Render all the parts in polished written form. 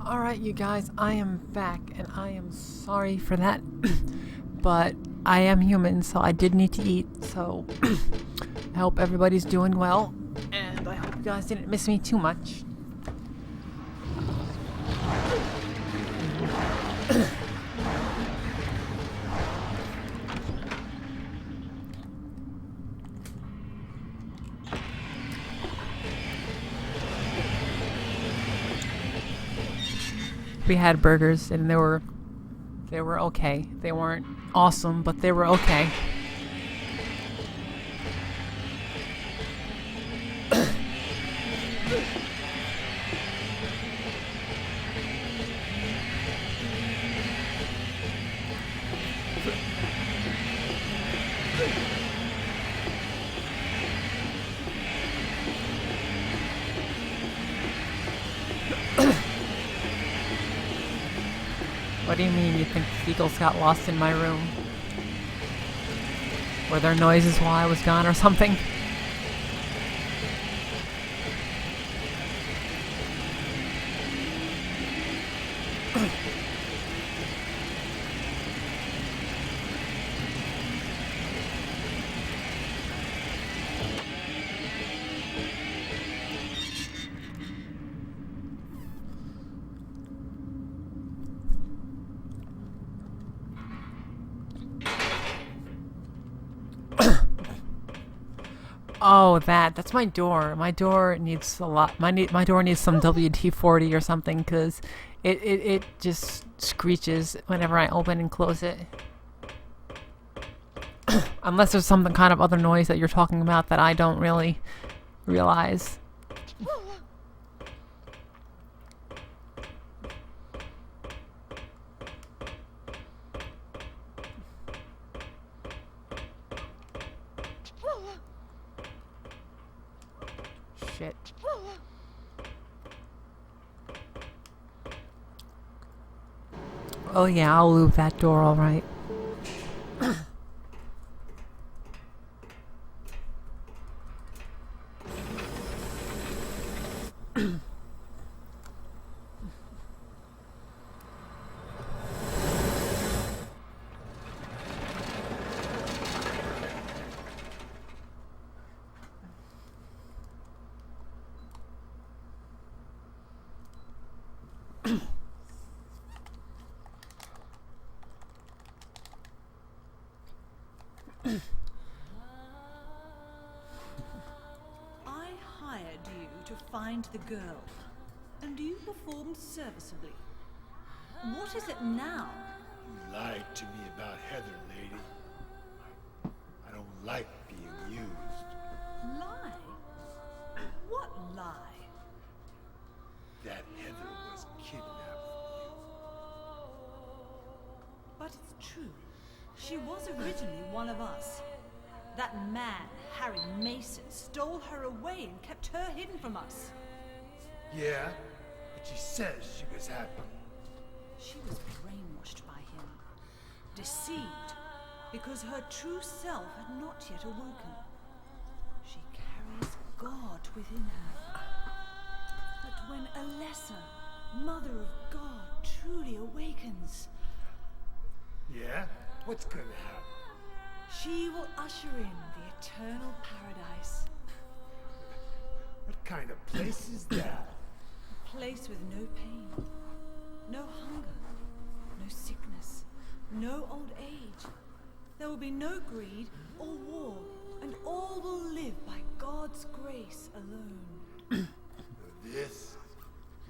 Alright, you guys, I am back, and I am sorry for that. But I am human, so I did need to eat, so I hope everybody's doing well, and I hope you guys didn't miss me too much. We had burgers, and they were okay. They weren't awesome, but they were okay. What do you mean you think the eagles got lost in my room? Were there noises while I was gone or something? Oh, that's my door. My door needs a lot. My door needs some WD-40 or something, because it just screeches whenever I open and close it. Unless there's some kind of other noise that you're talking about that I don't really realize. Shit. Oh yeah, I'll lube that door, alright. I hired you to find the girl, and you performed serviceably. What is it now? You lied to me about Heather, lady. I don't like being used. Lie? What lie? That Heather was kidnapped from But it's true. She was originally one of us. That man, Harry Mason, stole her away and kept her hidden from us. you. Yeah, but she says she was happy. She was brainwashed by him, deceived, because her true self had not yet awoken. She carries God within her. But when a lesser, Mother of God, truly awakens, Yeah? What's gonna happen? she will usher in the eternal paradise. What kind of place is that? A place with no pain, no hunger, no sickness, no old age. There will be no greed or war, and all will live by God's grace alone. No this,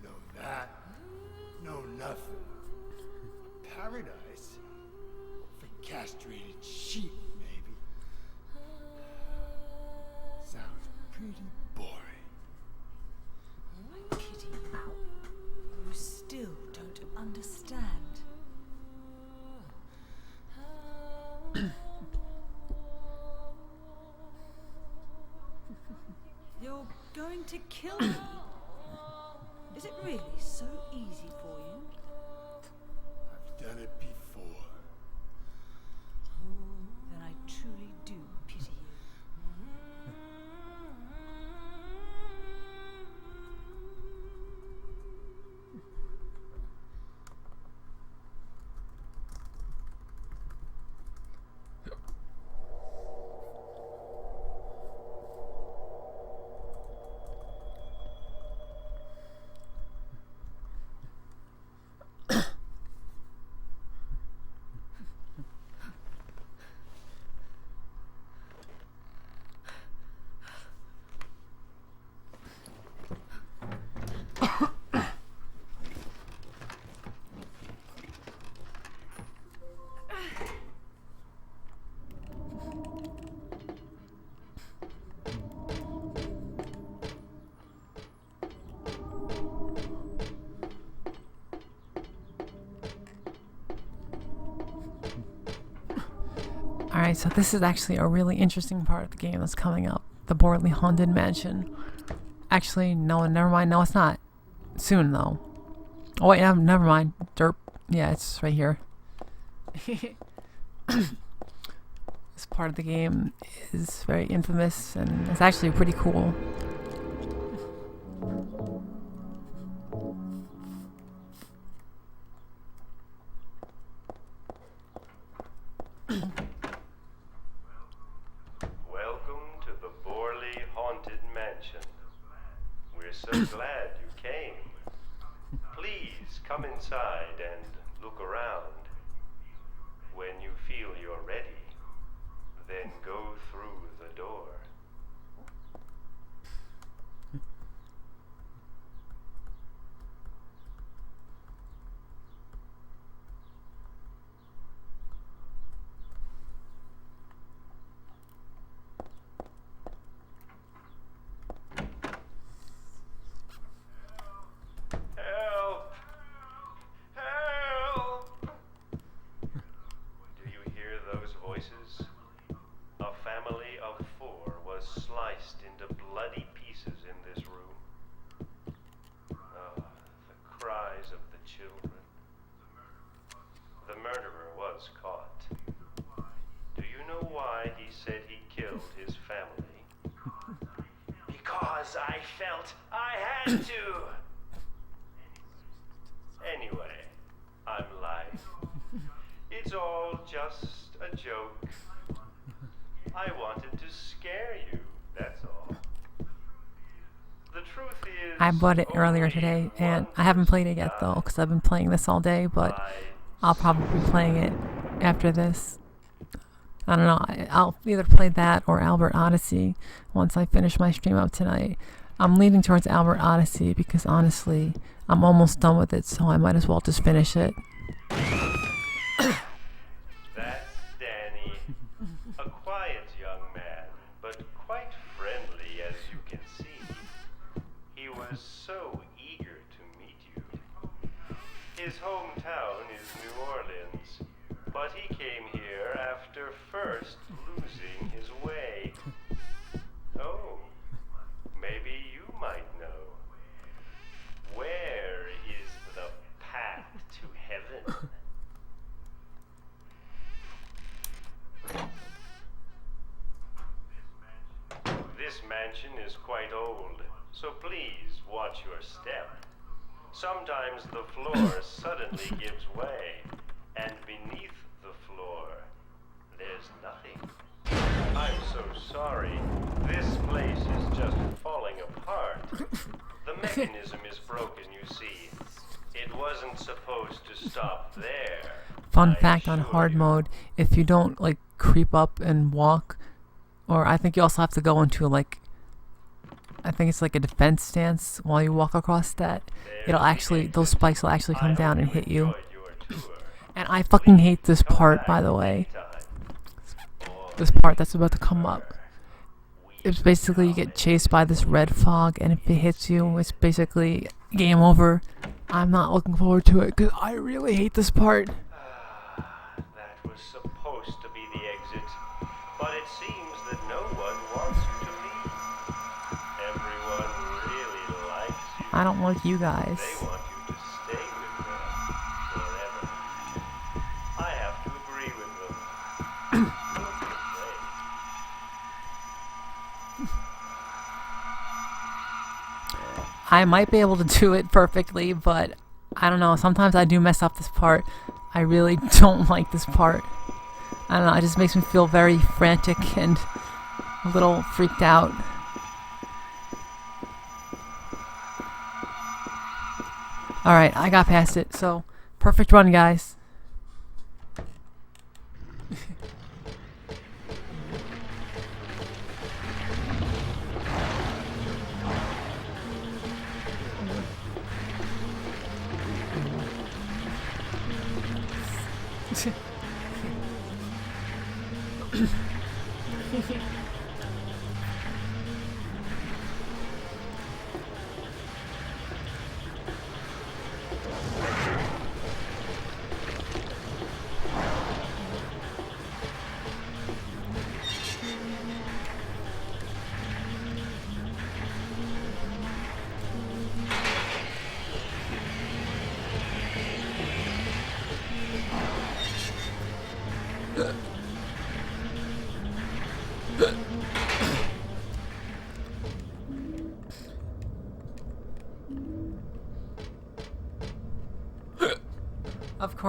no that, no nothing. Paradise? For castrated sheep, maybe. Sounds pretty boring. I pity you. You still don't understand. You're going to kill me? Is it really so easy for you? I've done it before. Then I truly do pity you. Alright, so this is actually a really interesting part of the game that's coming up. The Borley Haunted Mansion. Actually, no, never mind. No, it's not. Soon, though. Oh, wait, never mind. Derp. Yeah, it's right here. This part of the game is very infamous, and it's actually pretty cool. Welcome to the Borley Haunted Mansion. We're so glad you came. Please come inside and look around. When you feel you're ready, then go through the door. Help! Help! Do you hear those voices? A family of 4 was sliced into bloody pieces in this room. Oh, the cries of the children. The murderer was caught. Do you know why he said he killed his family? Because I felt I had to. Anyway, I'm lying. It's all just a joke. I wanted to scare you, that's all. The truth is, I bought it earlier today, and I haven't played it yet, though, because I've been playing this all day, but I'll probably be playing it after this. I don't know. I'll either play that or Albert Odyssey once I finish my stream up tonight. I'm leaning towards Albert Odyssey because, honestly, I'm almost done with it, so I might as well just finish it. That's Danny. A quiet young man, but quite friendly, as you can see. He was so eager to meet you. His hometown is New Orleans, but he came here after first losing his way. Oh, maybe you might know. Where is the path to heaven? This mansion is quite old, so please watch your step. Sometimes the floor suddenly gives way, and beneath the floor, there's nothing. I'm so sorry. This place is just falling apart. The mechanism is broken, you see. It wasn't supposed to stop there. Fun I fact on assure hard you. mode, if you don't, like, creep up and walk, or I think you also have to go into, like, I think it's like a defense stance while you walk across that, it'll actually, those spikes will actually come down and hit you. Enjoyed your tour. And I fucking hate this Come part, back by the way. anytime. This part that's about to come up. It's basically you get chased by this red fog, and if it hits you, it's basically game over. I'm not looking forward to it because I really hate this part. That was supposed to be the exit, but it seems that no one wants you to leave. Everyone really likes you. I don't like you guys. They want you to stay with them forever. I have to agree with them. Don't be afraid. I might be able to do it perfectly, but I don't know. Sometimes I do mess up this part. I really don't like this part. I don't know. It just makes me feel very frantic and a little freaked out. Alright, I got past it. So, perfect run, guys.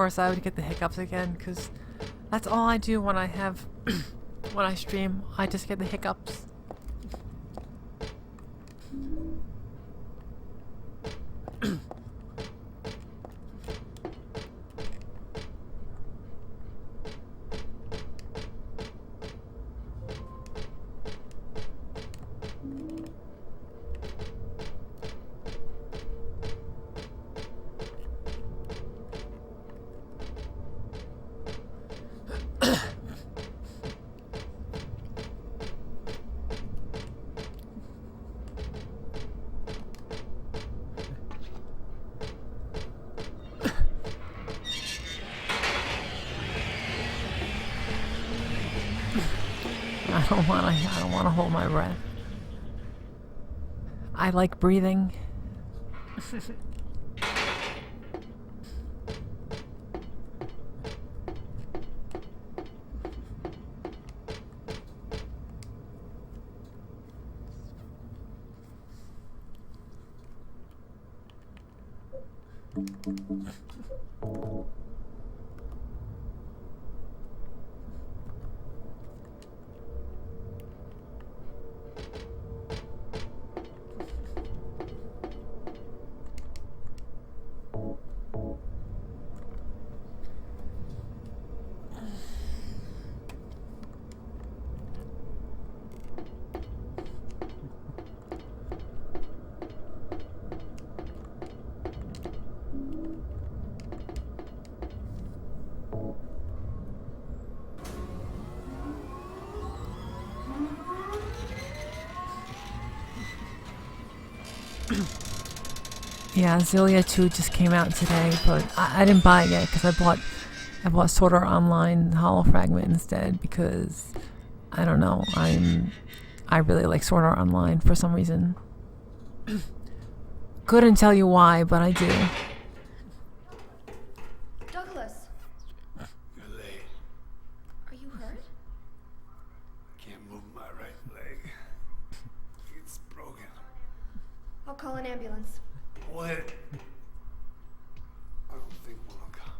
course I would get the hiccups again, because that's all I do when I have when I stream. I just get the hiccups. I don't wanna hold my breath. I like breathing. Yeah, Xillia 2 just came out today, but I didn't buy it yet because I bought Sword Art Online Hollow Fragment instead because I don't know, I really like Sword Art Online for some reason. Couldn't tell you why, but I do. Douglas, You're late. are you hurt? Can't move my right leg. It's broken. I'll call an ambulance. What? I don't think one will come.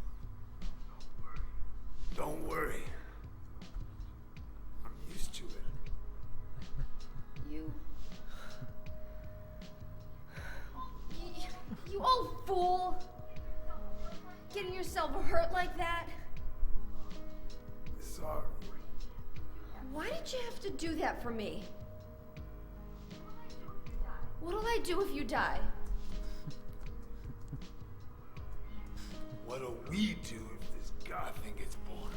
Don't worry. I'm used to it. You old fool! Getting yourself hurt like that? Sorry. Why did you have to do that for me? What'll I do if you die? What'll we do if this god thing gets born?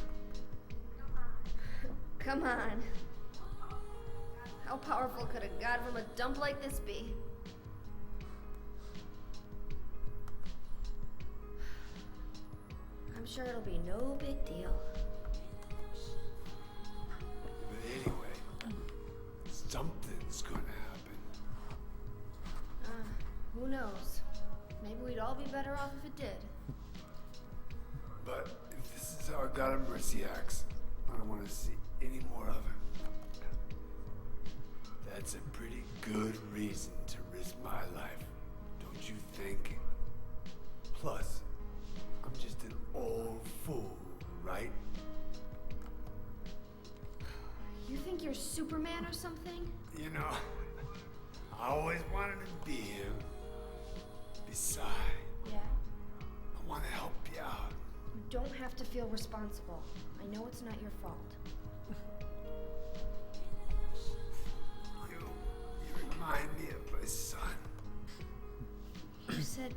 Come on. How powerful could a god from a dump like this be? I'm sure it'll be no big deal. But anyway, something's gonna happen. Who knows? Maybe we'd all be better off if it did. But if this is how a god of mercy acts, I don't want to see any more of him. That's a pretty good reason to risk my life, don't you think? Plus, I'm just an old fool, right? You think you're Superman or something? You know, I always wanted to be him. Besides, Yeah. I want to help you out. You don't have to feel responsible. I know it's not your fault. You remind me of my son. You said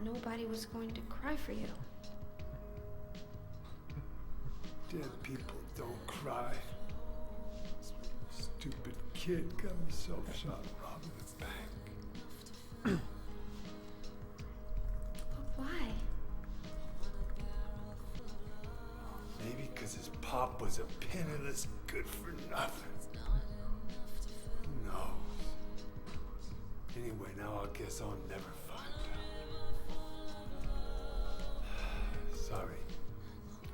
nobody was going to cry for you. Dead people don't cry. Stupid kid got himself shot robbing a bank. But why? Maybe because his pop was a penniless good-for-nothing. Who knows? Anyway, now I guess I'll never find out. Sorry.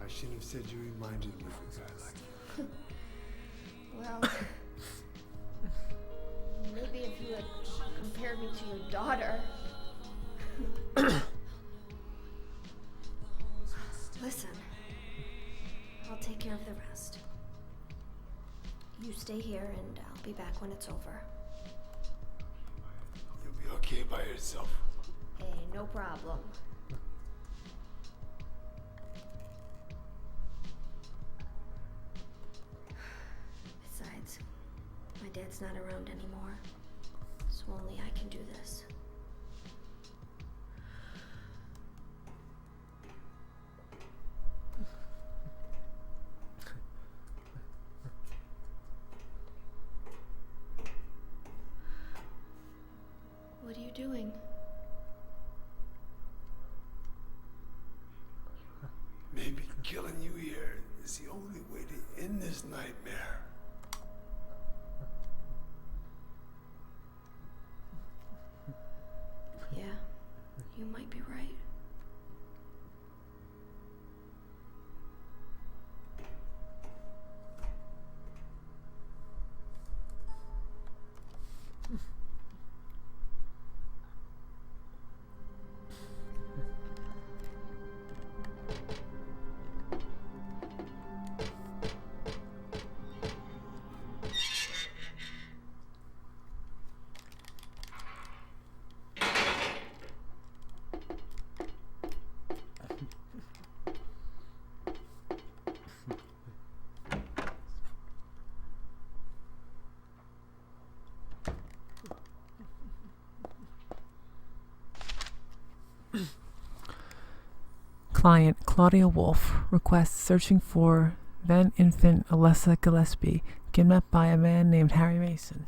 I shouldn't have said you reminded me of a guy like you. Well, maybe if you had compared me to your daughter. you stay here and I'll be back when it's over. You'll be okay by yourself. Hey, no problem. Besides, my dad's not around anymore, so only I can do this. What are you doing? Maybe killing you here is the only way to end this nightmare. Yeah, you might be right. Client Claudia Wolf requests searching for then infant Alessa Gillespie, kidnapped by a man named Harry Mason.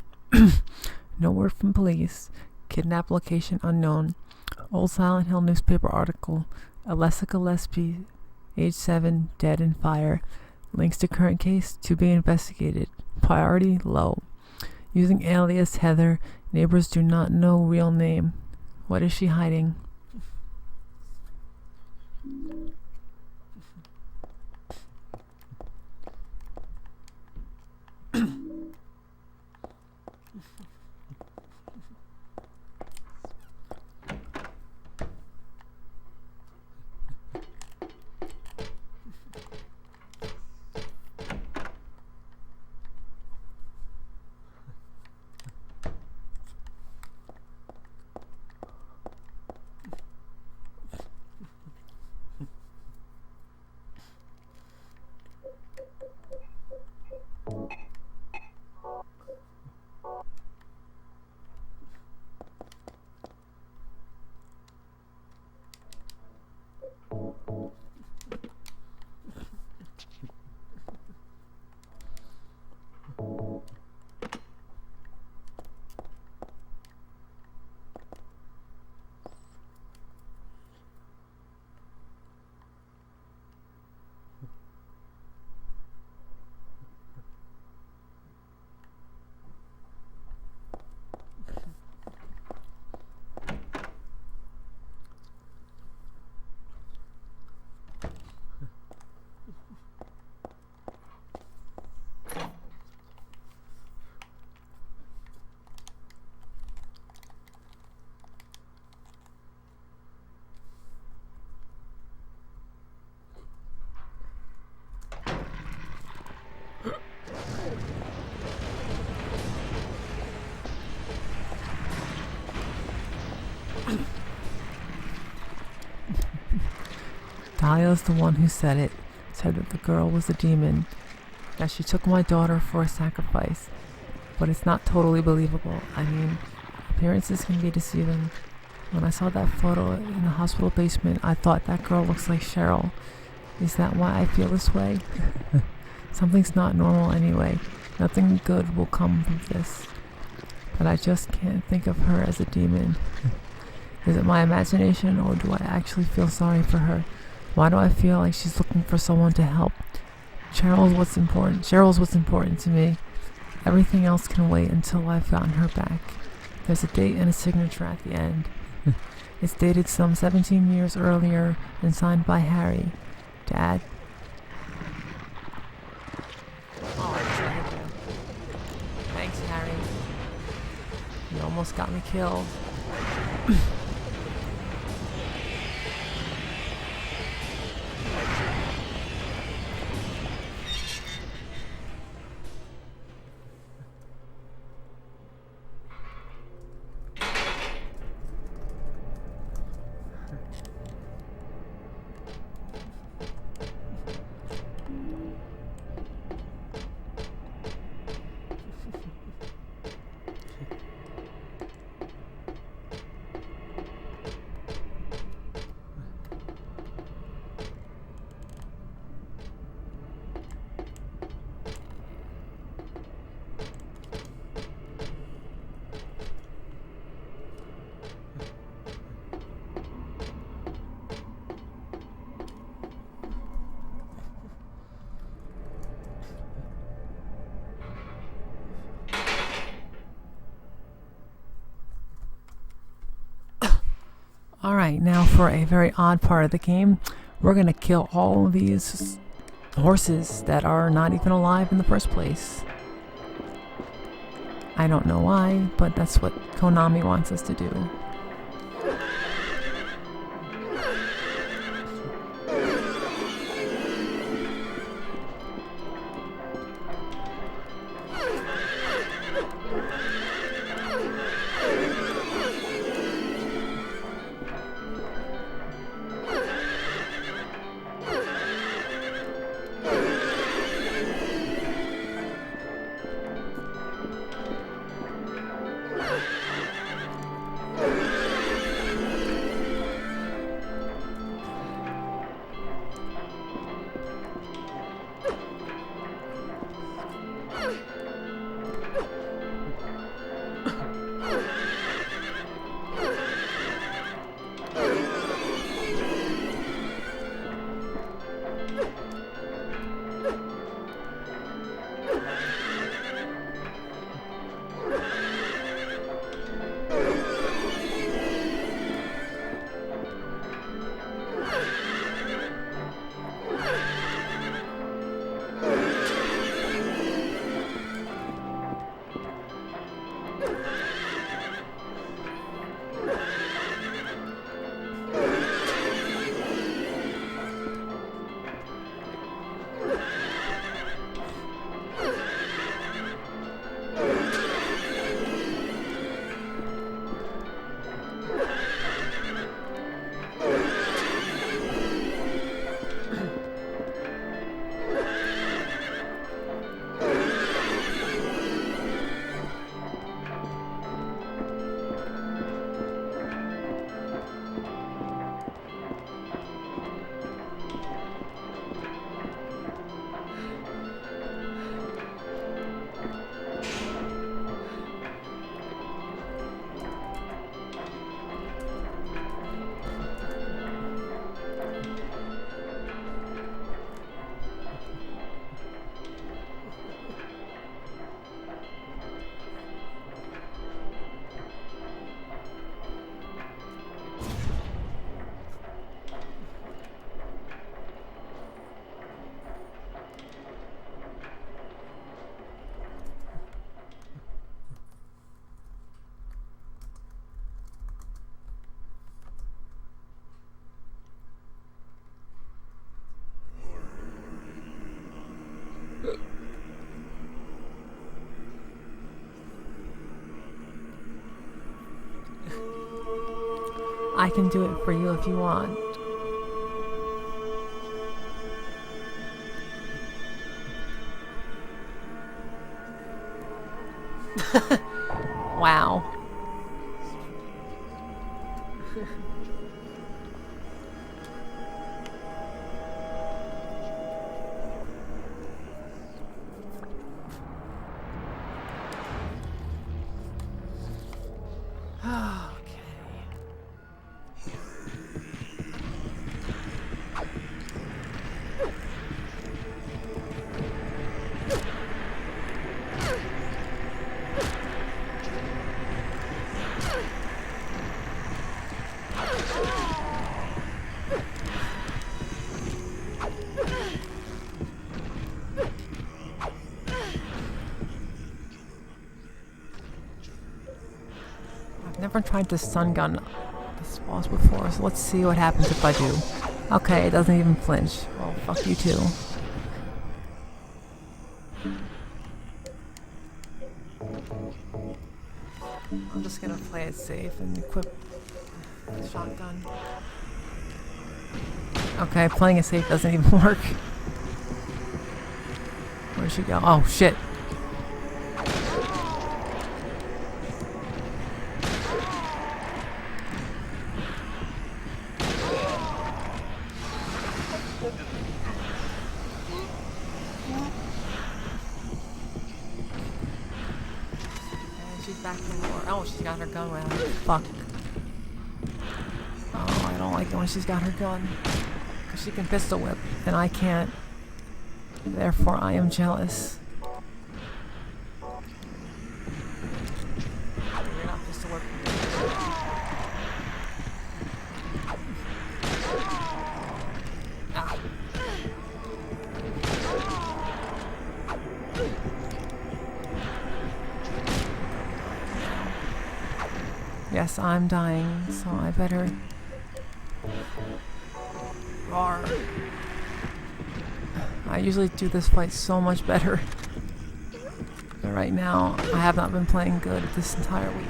No word from police. Kidnap location unknown. Old Silent Hill newspaper article. Alessa Gillespie, age 7, dead in fire. Links to current case to be investigated. Priority low. Using alias Heather. Neighbors do not know real name. What is she hiding? Dahlia's the one who said it. Said that the girl was a demon. That she took my daughter for a sacrifice. But it's not totally believable. I mean, appearances can be deceiving. When I saw that photo in the hospital basement, I thought that girl looks like Cheryl. Is that why I feel this way? Something's not normal anyway. Nothing good will come from this. But I just can't think of her as a demon. Is it my imagination, or do I actually feel sorry for her? Why do I feel like she's looking for someone to help? Cheryl's what's important to me. Everything else can wait until I've gotten her back. There's a date and a signature at the end. It's dated some 17 years earlier and signed by Harry. Dad? Oh, I tried to. Thanks, Harry. You almost got me killed. Alright, now for a very odd part of the game. We're gonna kill all of these horses that are not even alive in the first place. I don't know why, but that's what Konami wants us to do. I can do it for you if you want. Wow. Never tried to stun gun this boss before, so let's see what happens if I do. Okay, it doesn't even flinch. Well, fuck you too. I'm just gonna play it safe and equip the shotgun. Okay, playing it safe doesn't even work. Where'd she go? Oh shit. Back to war. Oh, she's got her gun out. Fuck. Oh, I don't like it when she's got her gun. Because she can pistol whip, and I can't. Therefore, I am jealous. You're not pistol whipping. guess I'm dying, so I better roar. I usually do this fight so much better. But right now, I have not been playing good this entire week.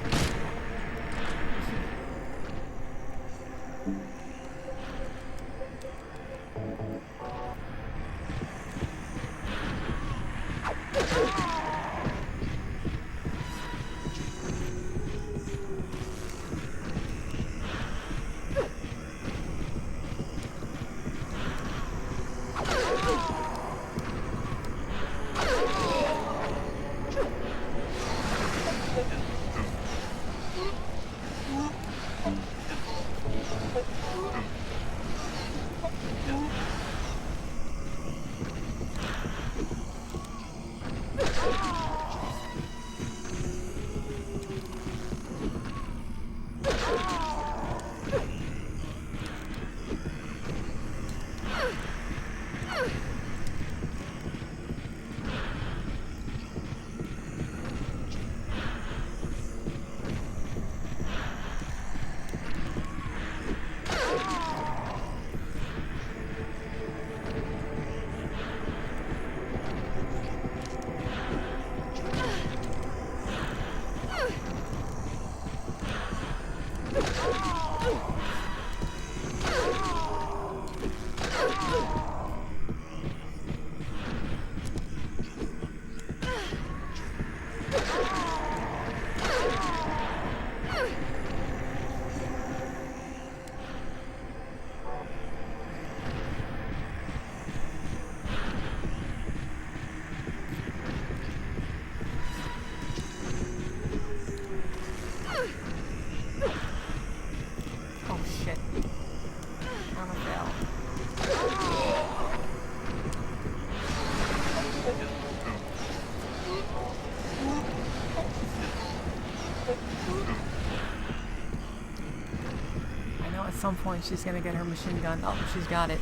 At some point she's gonna get her machine gun. Oh, she's got it.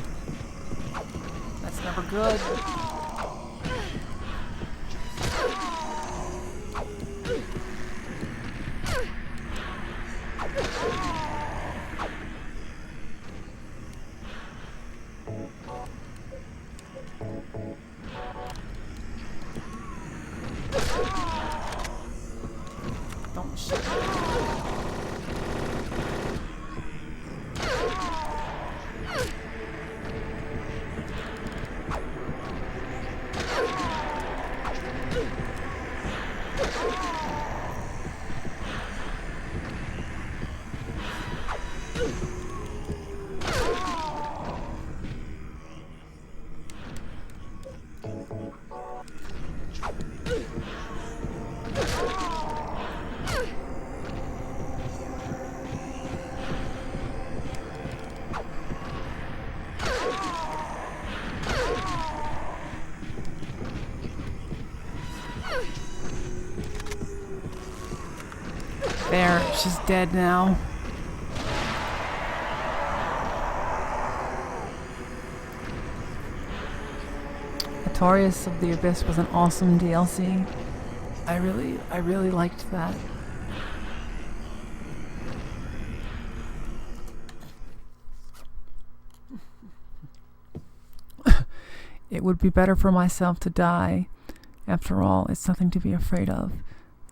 That's never good. Don't shoot. There, she's dead now. Notorious of the Abyss was an awesome DLC. I really liked that. It would be better for myself to die. After all, it's nothing to be afraid of.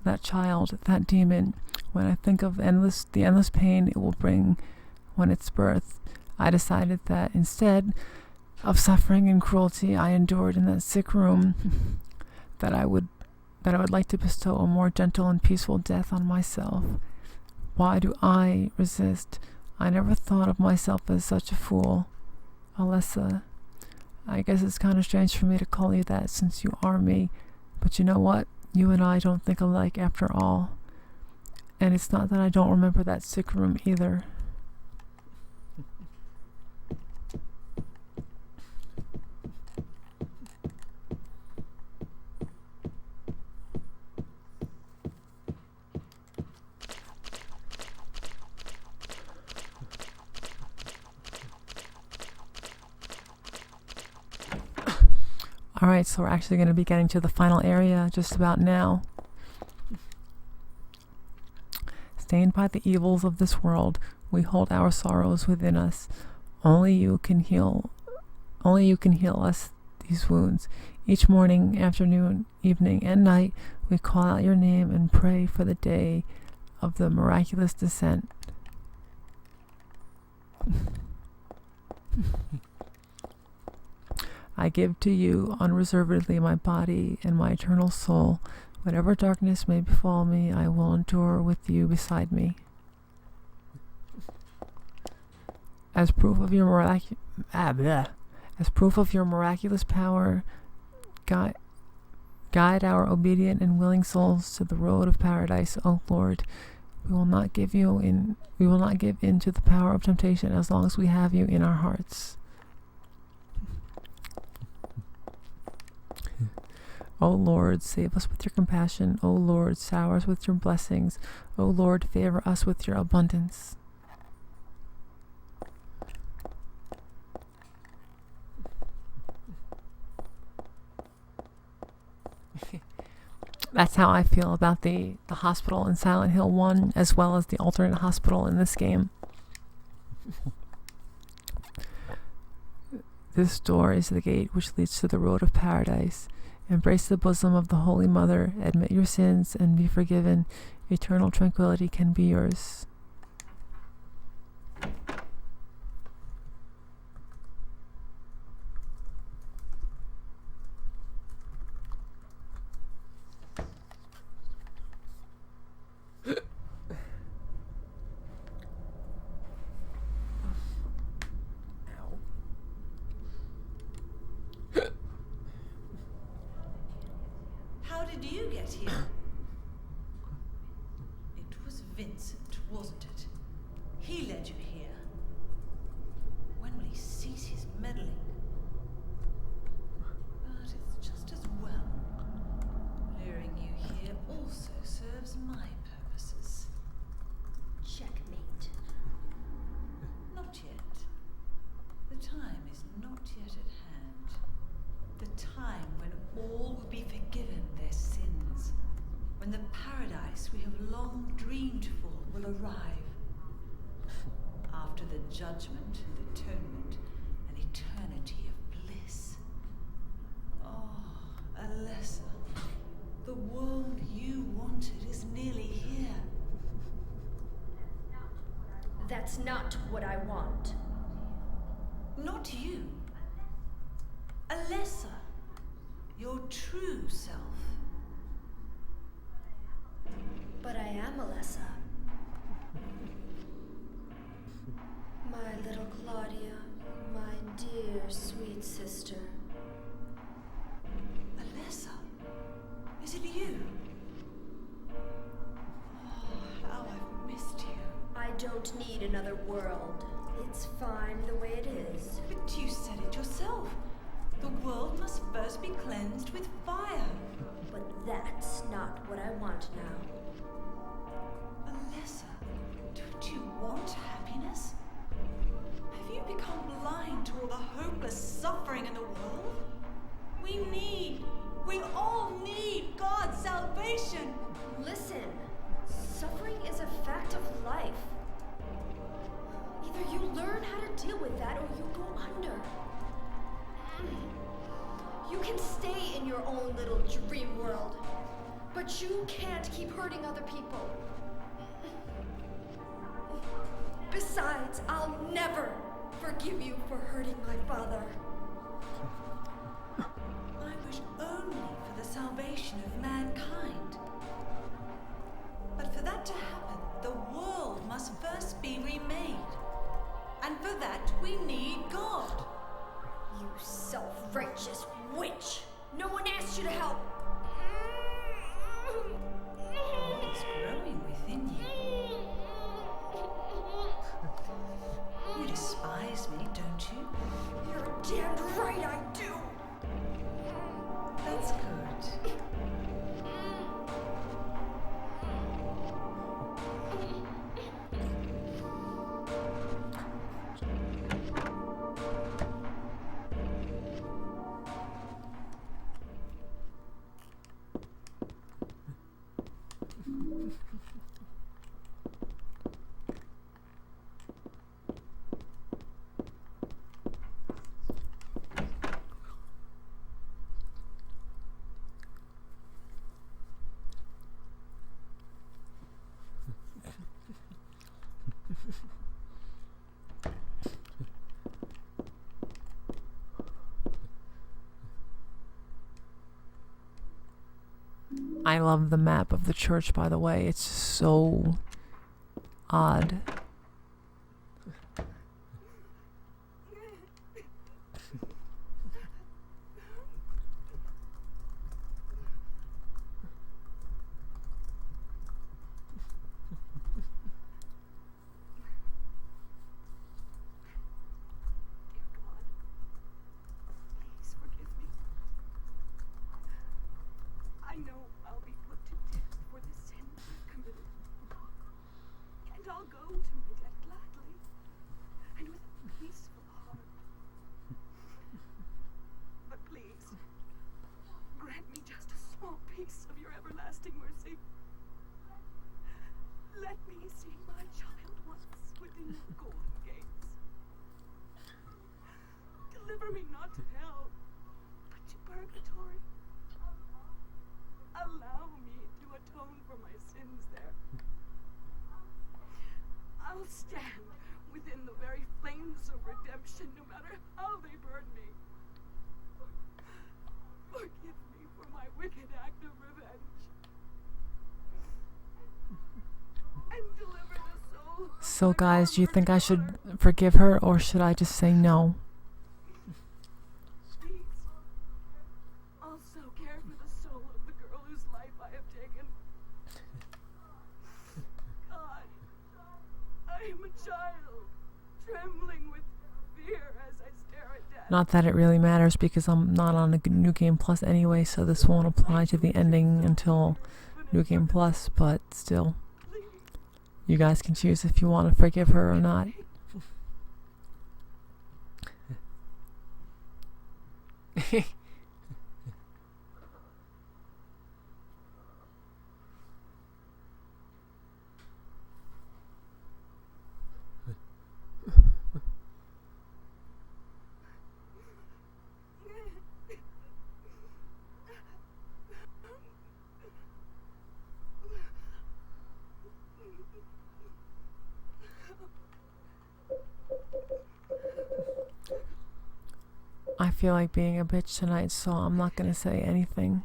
That child, that demon, when I think of the endless pain it will bring when its birth, I decided that instead of suffering and cruelty I endured in that sick room, that I would like to bestow a more gentle and peaceful death on myself. Why do I resist? I never thought of myself as such a fool. Alessa, I guess it's kind of strange for me to call you that since you are me, but you know what? You and I don't think alike after all. And it's not that I don't remember that sick room either. Alright, so we're actually going to be getting to the final area just about now. Sustained by the evils of this world, we hold our sorrows within us. Only you can heal us these wounds. Each morning, afternoon, evening, and night, we call out your name and pray for the day of the miraculous descent. I give to you unreservedly my body and my eternal soul. Whatever darkness may befall me, I will endure with you beside me. As proof of your miraculous power, guide our obedient and willing souls to the road of paradise, O Lord. We will not give in to the power of temptation as long as we have you in our hearts. O Lord, save us with your compassion. O Lord, shower us with your blessings. O Lord, favor us with your abundance. That's how I feel about the hospital in Silent Hill 1, as well as the alternate hospital in this game. This door is the gate which leads to the road of paradise. Embrace the bosom of the Holy Mother, admit your sins, and be forgiven. Eternal tranquility can be yours. How did you get here? It was Vincent, wasn't it? He led you here. When will he cease his meddling? But it's just as well. Luring you here also serves my purposes. Checkmate. Not yet. The time is not yet at hand. The time when all will be forgiven their sins. When the paradise we have long dreamed for will arrive. After the judgment and atonement, an eternity of bliss. Oh, Alessa, the world you wanted is nearly here. That's not what I want. Not you. Alessa, your true self. But I am Alessa. My little Claudia, my dear sweet sister. Alessa, is it you? Oh, how I've missed you. I don't need another world. It's fine the way it is. But you said it yourself. The world must first be cleansed with fire. But that's not what I want now. Alessa, don't you want happiness? Have you become blind to all the hopeless suffering in the world? We all need God's salvation. Listen, suffering is a fact of life. Either you learn how to deal with that or you go under. You can stay in your own little dream world, but you can't keep hurting other people. Besides, I'll never forgive you for hurting my father. I wish only for the salvation of mankind. But for that to happen, the world must first be remade. And for that, we need God. You self-righteous witch! No one asked you to help! It's growing within you. You despise me, don't you? You're damned right I do! That's good. I love the map of the church, by the way. It's so odd. Please forgive me. I know I'll be put to death for the sins I've committed. And I'll go to my death gladly and with a peaceful heart. But please, grant me just a small piece of your everlasting mercy. Let me see my child once within your golden gates. Deliver me not to hell, but to purgatory. Allow me to atone for my sins there. I'll stand within the very flames of redemption, no matter how they burn me. Forgive me for my wicked act of revenge. And deliver the soul of So my guys, do you think I should former forgive her or should I just say no? Please, also care for the soul of the girl whose life I have taken. God, I am a child, trembling with fear as I stare at death. Not that it really matters because I'm not on a New Game Plus anyway, so this won't apply to the ending until New Game Plus, but still. Please, You guys can choose if you want to forgive her or not. I feel like being a bitch tonight, so I'm not gonna say anything.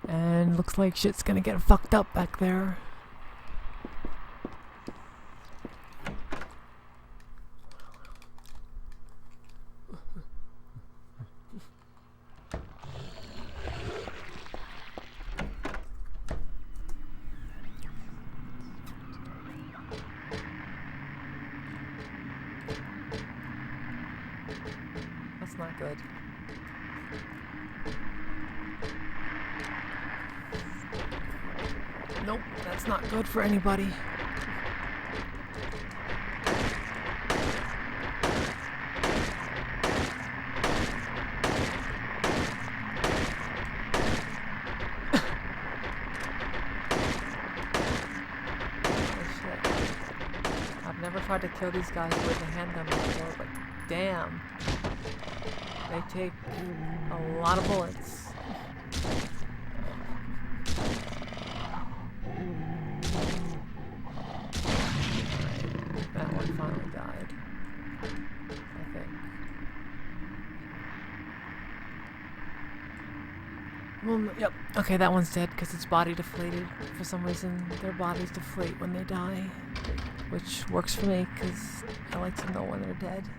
And looks like shit's gonna get fucked up back there. That's not good. Nope, that's not good for anybody. I've never tried to kill these guys with a handgun before, but damn. They take a lot of bullets. That one finally died, I think. Well, yep. Okay, that one's dead because its body deflated. For some reason, their bodies deflate when they die, which works for me because I like to know when they're dead.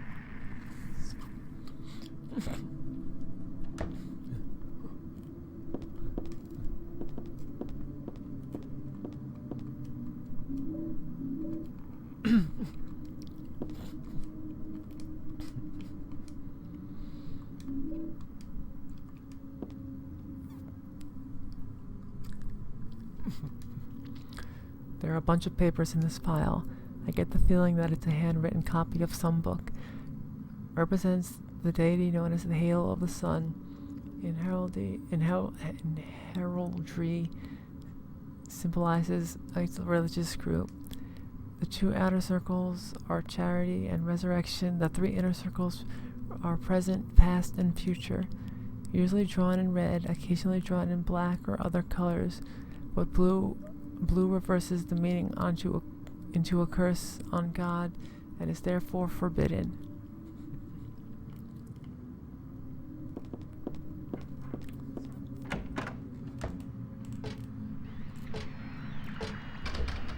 There are a bunch of papers in this file. I get the feeling that it's a handwritten copy of some book. Represents the deity known as the Hail of the Sun. In heraldry, symbolizes a religious group. The two outer circles are charity and resurrection. The three inner circles are present, past, and future. usually drawn in red, occasionally drawn in black or other colors, but blue reverses the meaning into a curse on God and is therefore forbidden.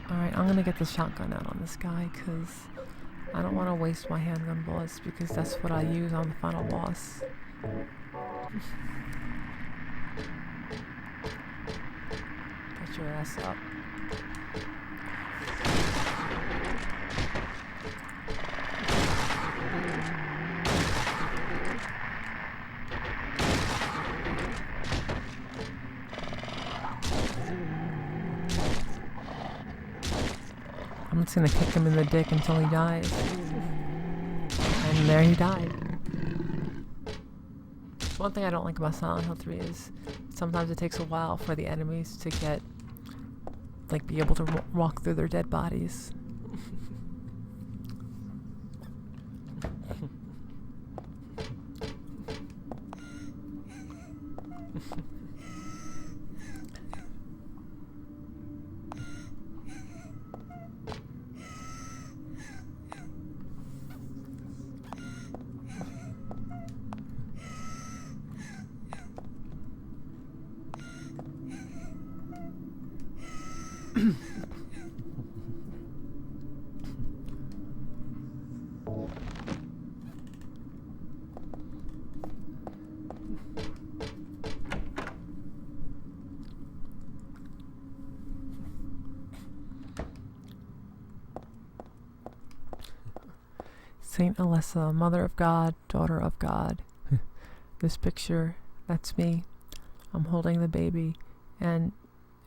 Alright, I'm gonna get the shotgun out on this guy because I don't want to waste my handgun bullets because that's what I use on the final boss. Get your ass up. I'm just gonna kick him in the dick until he dies. And there he died. One thing I don't like about Silent Hill 3 is sometimes it takes a while for the enemies to get, like, be able to walk through their dead bodies. Saint Alessa, Mother of God, Daughter of God. This picture, that's me. I'm holding the baby, and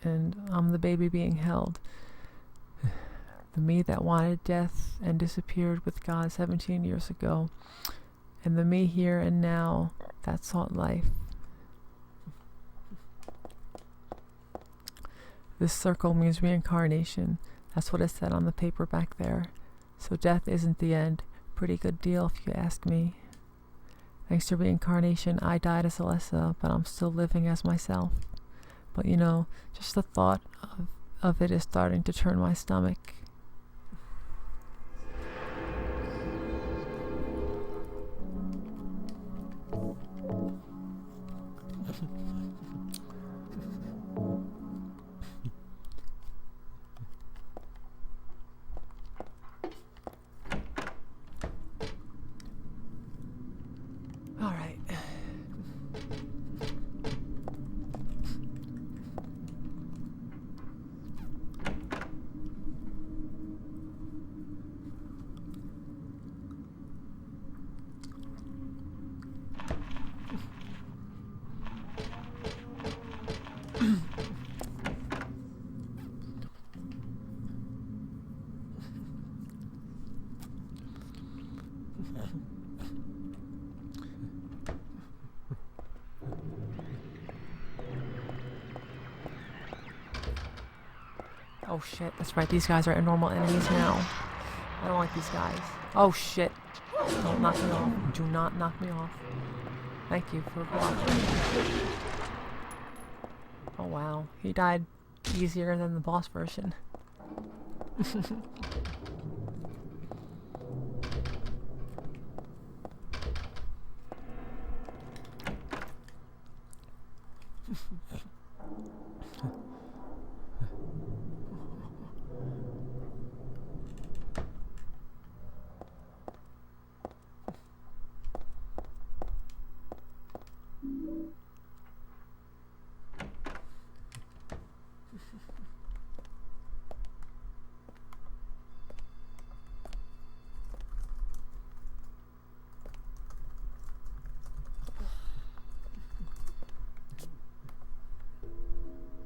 I'm the baby being held. The me that wanted death and disappeared with God 17 years ago, and the me here and now that sought life. This circle means reincarnation. That's what it said on the paper back there. So death isn't the end. Pretty good deal if you ask me. Thanks to reincarnation, I died as Alessa, but I'm still living as myself. But you know, just the thought of it is starting to turn my stomach. All right. Oh shit, that's right, these guys are normal enemies now. I don't like these guys. Oh shit. Don't knock me off. Do not knock me off. Thank you for cooperating. Oh wow, he died easier than the boss version.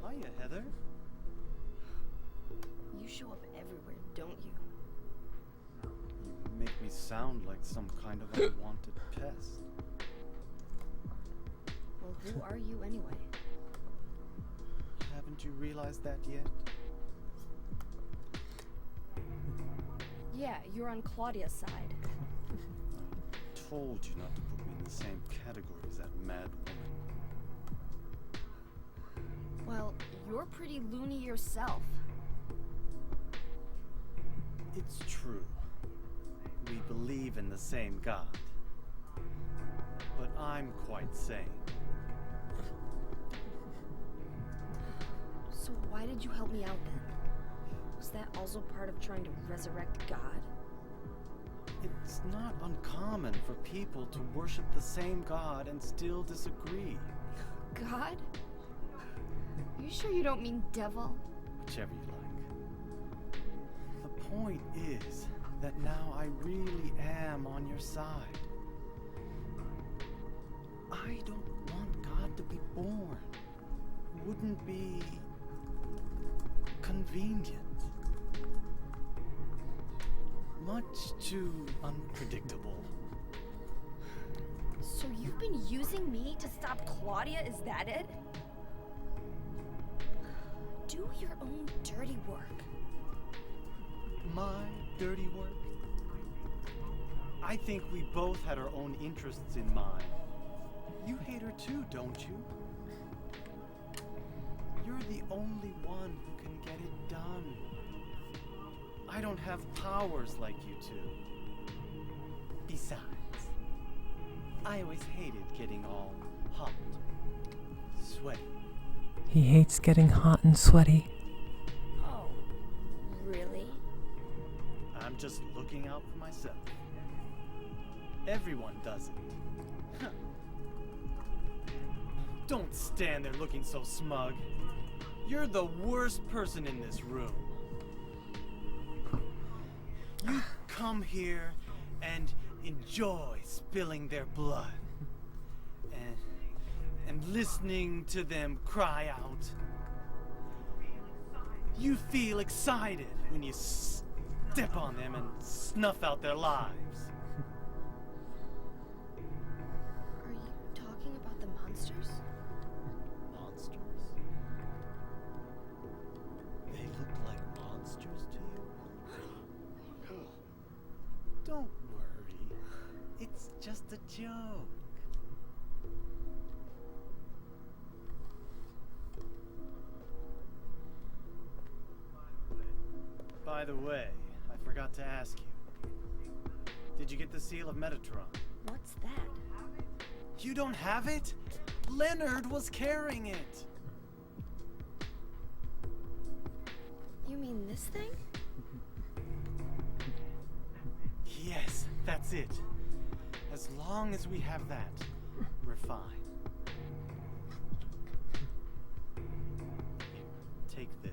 Hiya, Heather. You show up everywhere, don't you? You make me sound like some kind of unwanted pest. Well, who are you anyway? Haven't you realized that yet? Yeah, you're on Claudia's side. Told you not to put me in the same category as that mad woman. pretty loony yourself. It's true. We believe in the same God. But I'm quite sane. So why did you help me out then? Was that also part of trying to resurrect God? It's not uncommon for people to worship the same God and still disagree. God? You sure you don't mean devil? Whichever you like. The point is that now I really am on your side. I don't want God to be born. Wouldn't be convenient. Much too unpredictable. So you've been using me to stop Claudia, is that it? Do your own dirty work. My dirty work? I think we both had our own interests in mind. You hate her too, don't you? You're the only one who can get it done. I don't have powers like you two. Besides, I always hated getting all hot, sweaty. He hates getting hot and sweaty. Oh, really? I'm just looking out for myself. Everyone does it. Don't stand there looking so smug. You're the worst person in this room. You come here and enjoy spilling their blood and listening to them cry out. You feel excited when you step on them and snuff out their lives. Are you talking about the monsters? Monsters? They look like monsters to you? Don't worry. It's just a joke. By the way, I forgot to ask you. Did you get the seal of Metatron? What's that? You don't have it? Leonard was carrying it. You mean this thing? Yes, that's it. As long as we have that, we're fine. Here, take this.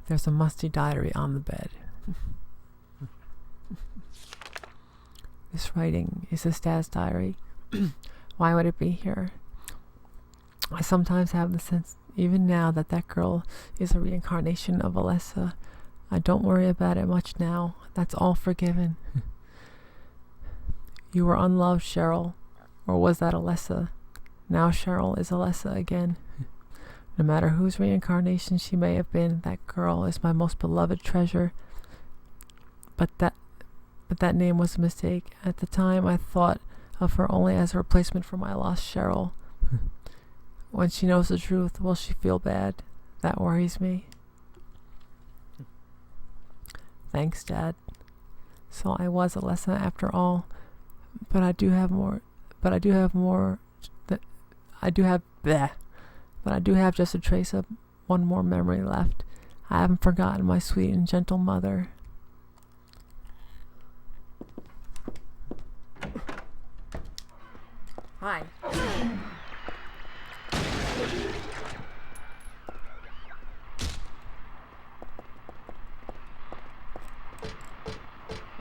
There's a musty diary on the bed. This writing is his dad's diary. Why would it be here? I sometimes have the sense, even now, that that girl is a reincarnation of Alessa. I don't worry about it much now. That's all forgiven. You were unloved, Cheryl. Or was that Alessa? Now Cheryl is Alessa again. No matter whose reincarnation she may have been, that girl is my most beloved treasure. But that name was a mistake. At the time, I thought of her only as a replacement for my lost Cheryl. When she knows the truth, will she feel bad? That worries me. Thanks, Dad. So I was Alessa after all, but I do have just a trace of one more memory left. I haven't forgotten my sweet and gentle mother. Hi.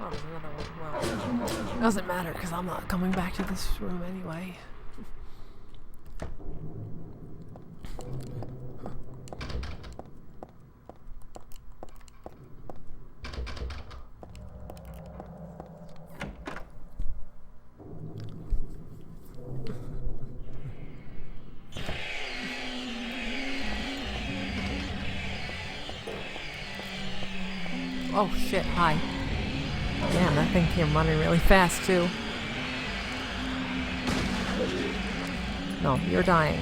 Oh, there's another one. Well, it doesn't matter because I'm not coming back to this room anyway. Oh shit, hi. Damn, that thing came running really fast too. No, you're dying.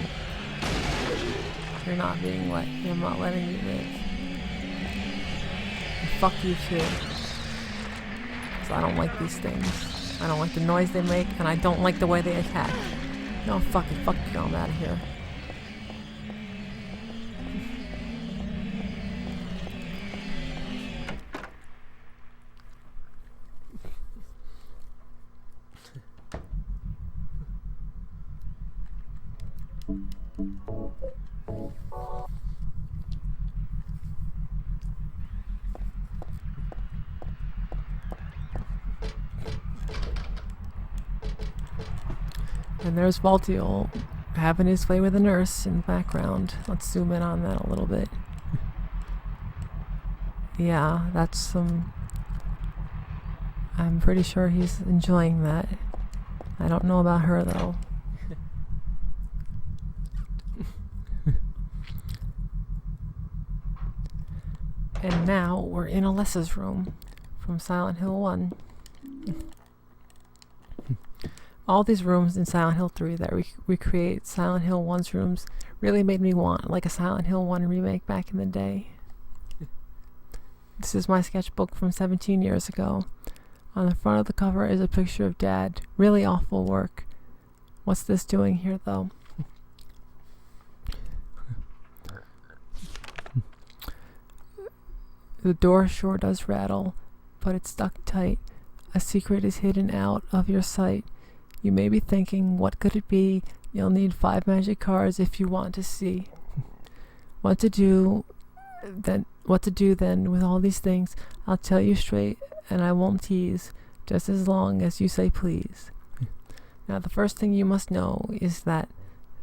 You're not being let. You're not letting me live. And fuck you too. Because I don't like these things. I don't like the noise they make, and I don't like the way they attack. No, fuck you, I'm out of here. And there's Valtiel having his way with a nurse in the background. Let's zoom in on that a little bit. Yeah, that's some... I'm pretty sure he's enjoying that. I don't know about her though. And now we're in Alessa's room from Silent Hill 1. All these rooms in Silent Hill 3 that recreate Silent Hill 1's rooms really made me want like a Silent Hill 1 remake back in the day. This is my sketchbook from 17 years ago. On the front of the cover is a picture of Dad. Really awful work. What's this doing here though? The door sure does rattle, but it's stuck tight. A secret is hidden out of your sight. You may be thinking, what could it be? You'll need 5 magic cards if you want to see. What to do then with all these things? I'll tell you straight, and I won't tease, just as long as you say please. Now the first thing you must know is that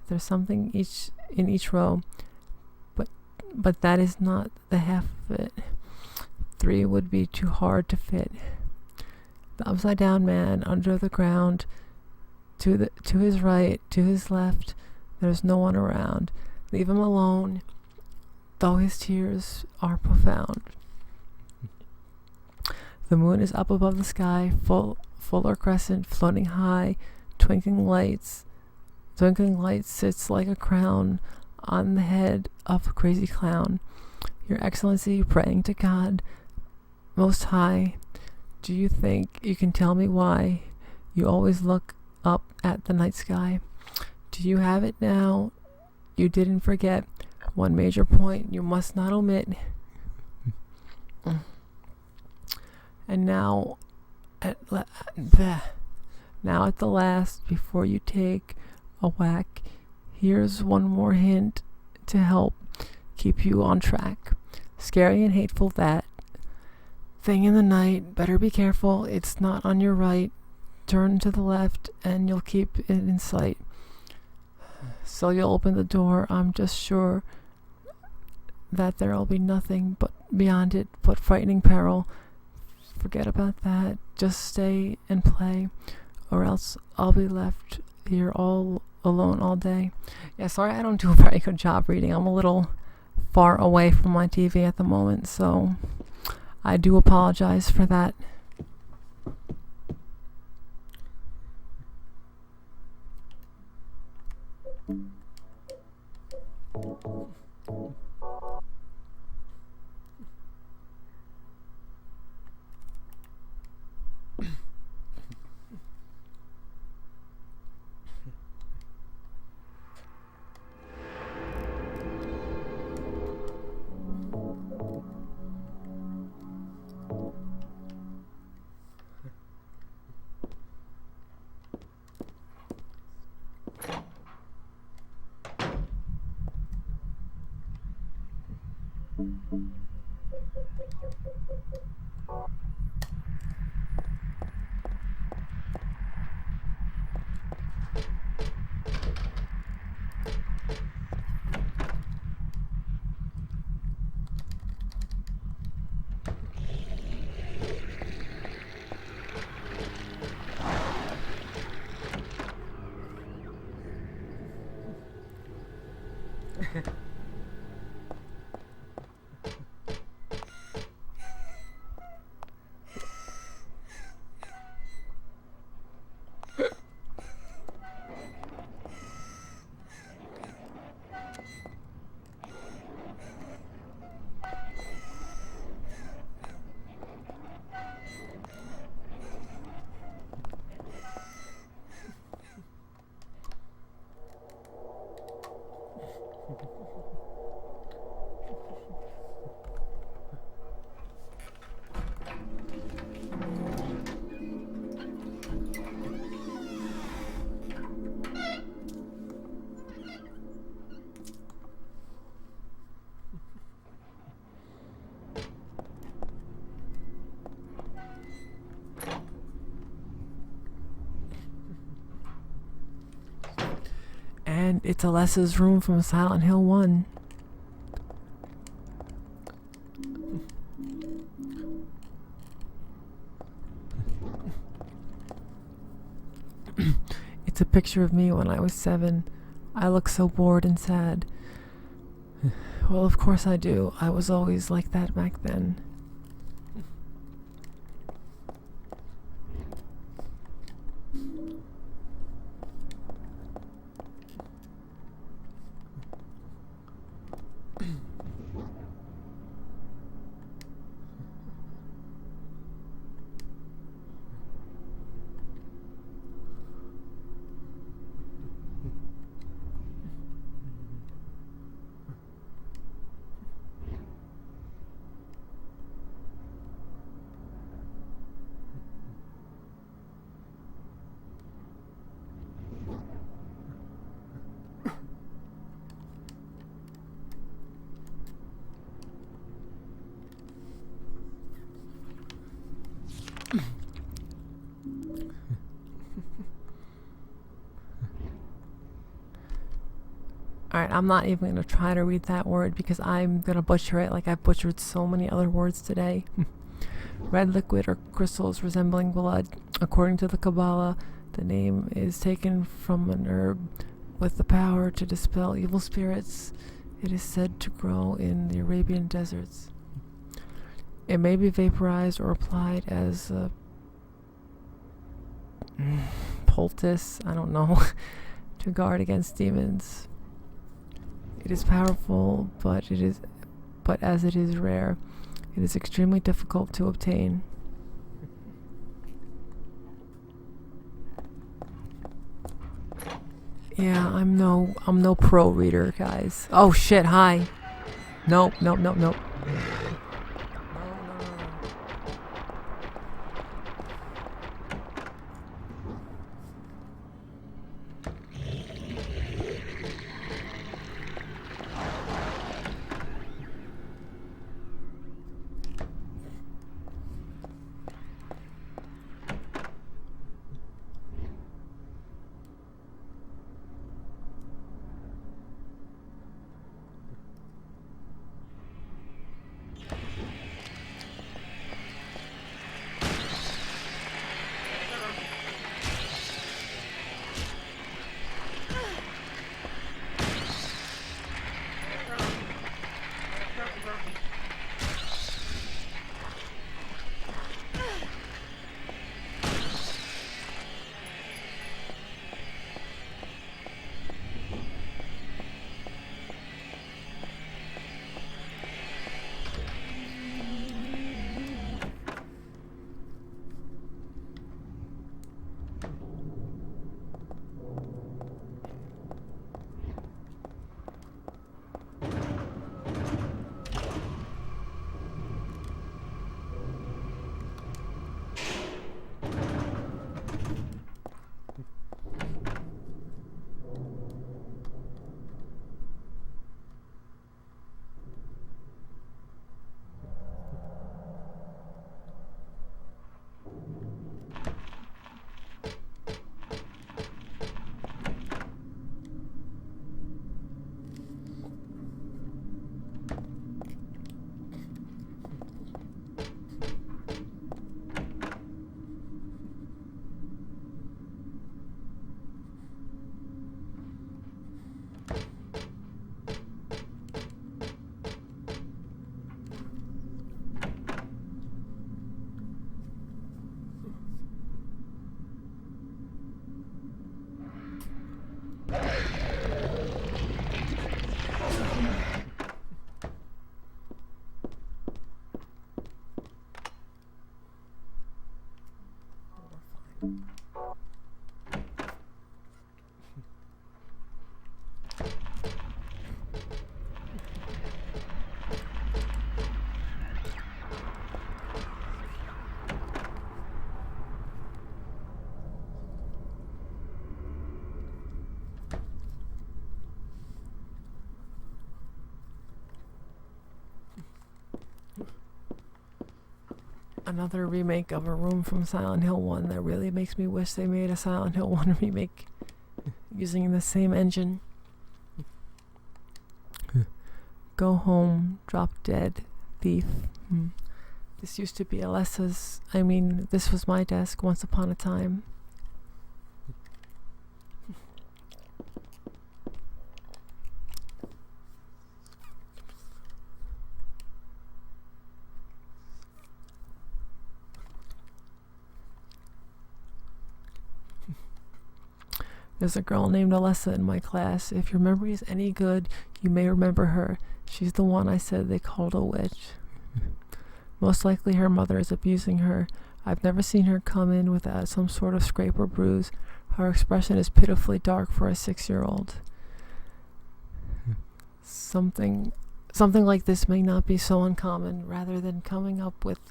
there's something in each row, but that is not the half of it. 3 would be too hard to fit. The upside down man under the ground, to his right, to his left, there's no one around. Leave him alone, though his tears are profound. The moon is up above the sky, fuller crescent, floating high, twinkling lights sits like a crown on the head of a crazy clown. Your Excellency, praying to God Most High, do you think you can tell me why you always look up at the night sky? Do you have it now? You didn't forget one major point you must not omit. And now at the last, before you take a whack, here's one more hint to help keep you on track. Scary and hateful, that thing in the night. Better be careful. It's not on your right. Turn to the left and you'll keep it in sight. So you'll open the door. I'm just sure that there'll be nothing but beyond it but frightening peril. Forget about that. Just stay and play, or else I'll be left here all alone all day. Yeah, sorry I don't do a very good job reading. I'm a little far away from my TV at the moment, so I do apologize for that. And it's Alessa's room from Silent Hill 1. It's a picture of me when I was 7. I look so bored and sad. Well, of course I do. I was always like that back then. Alright, I'm not even going to try to read that word because I'm going to butcher it like I've butchered so many other words today. Red liquid or crystals resembling blood. According to the Kabbalah, the name is taken from an herb with the power to dispel evil spirits. It is said to grow in the Arabian deserts. It may be vaporized or applied as a poultice, I don't know, to guard against demons. It is powerful, but as it is rare, it is extremely difficult to obtain. Yeah, I'm no pro reader, guys. Oh shit, hi. Nope. No. another remake of a room from Silent Hill 1 that really makes me wish they made a Silent Hill 1 remake using the same engine. Go home, drop dead, thief. This used to be Alessa's. This was my desk once upon a time. There's a girl named Alessa in my class. If your memory is any good, you may remember her. She's the one I said they called a witch. Most likely her mother is abusing her. I've never seen her come in without some sort of scrape or bruise. Her expression is pitifully dark for a 6-year-old. Something like this may not be so uncommon. Rather than coming up with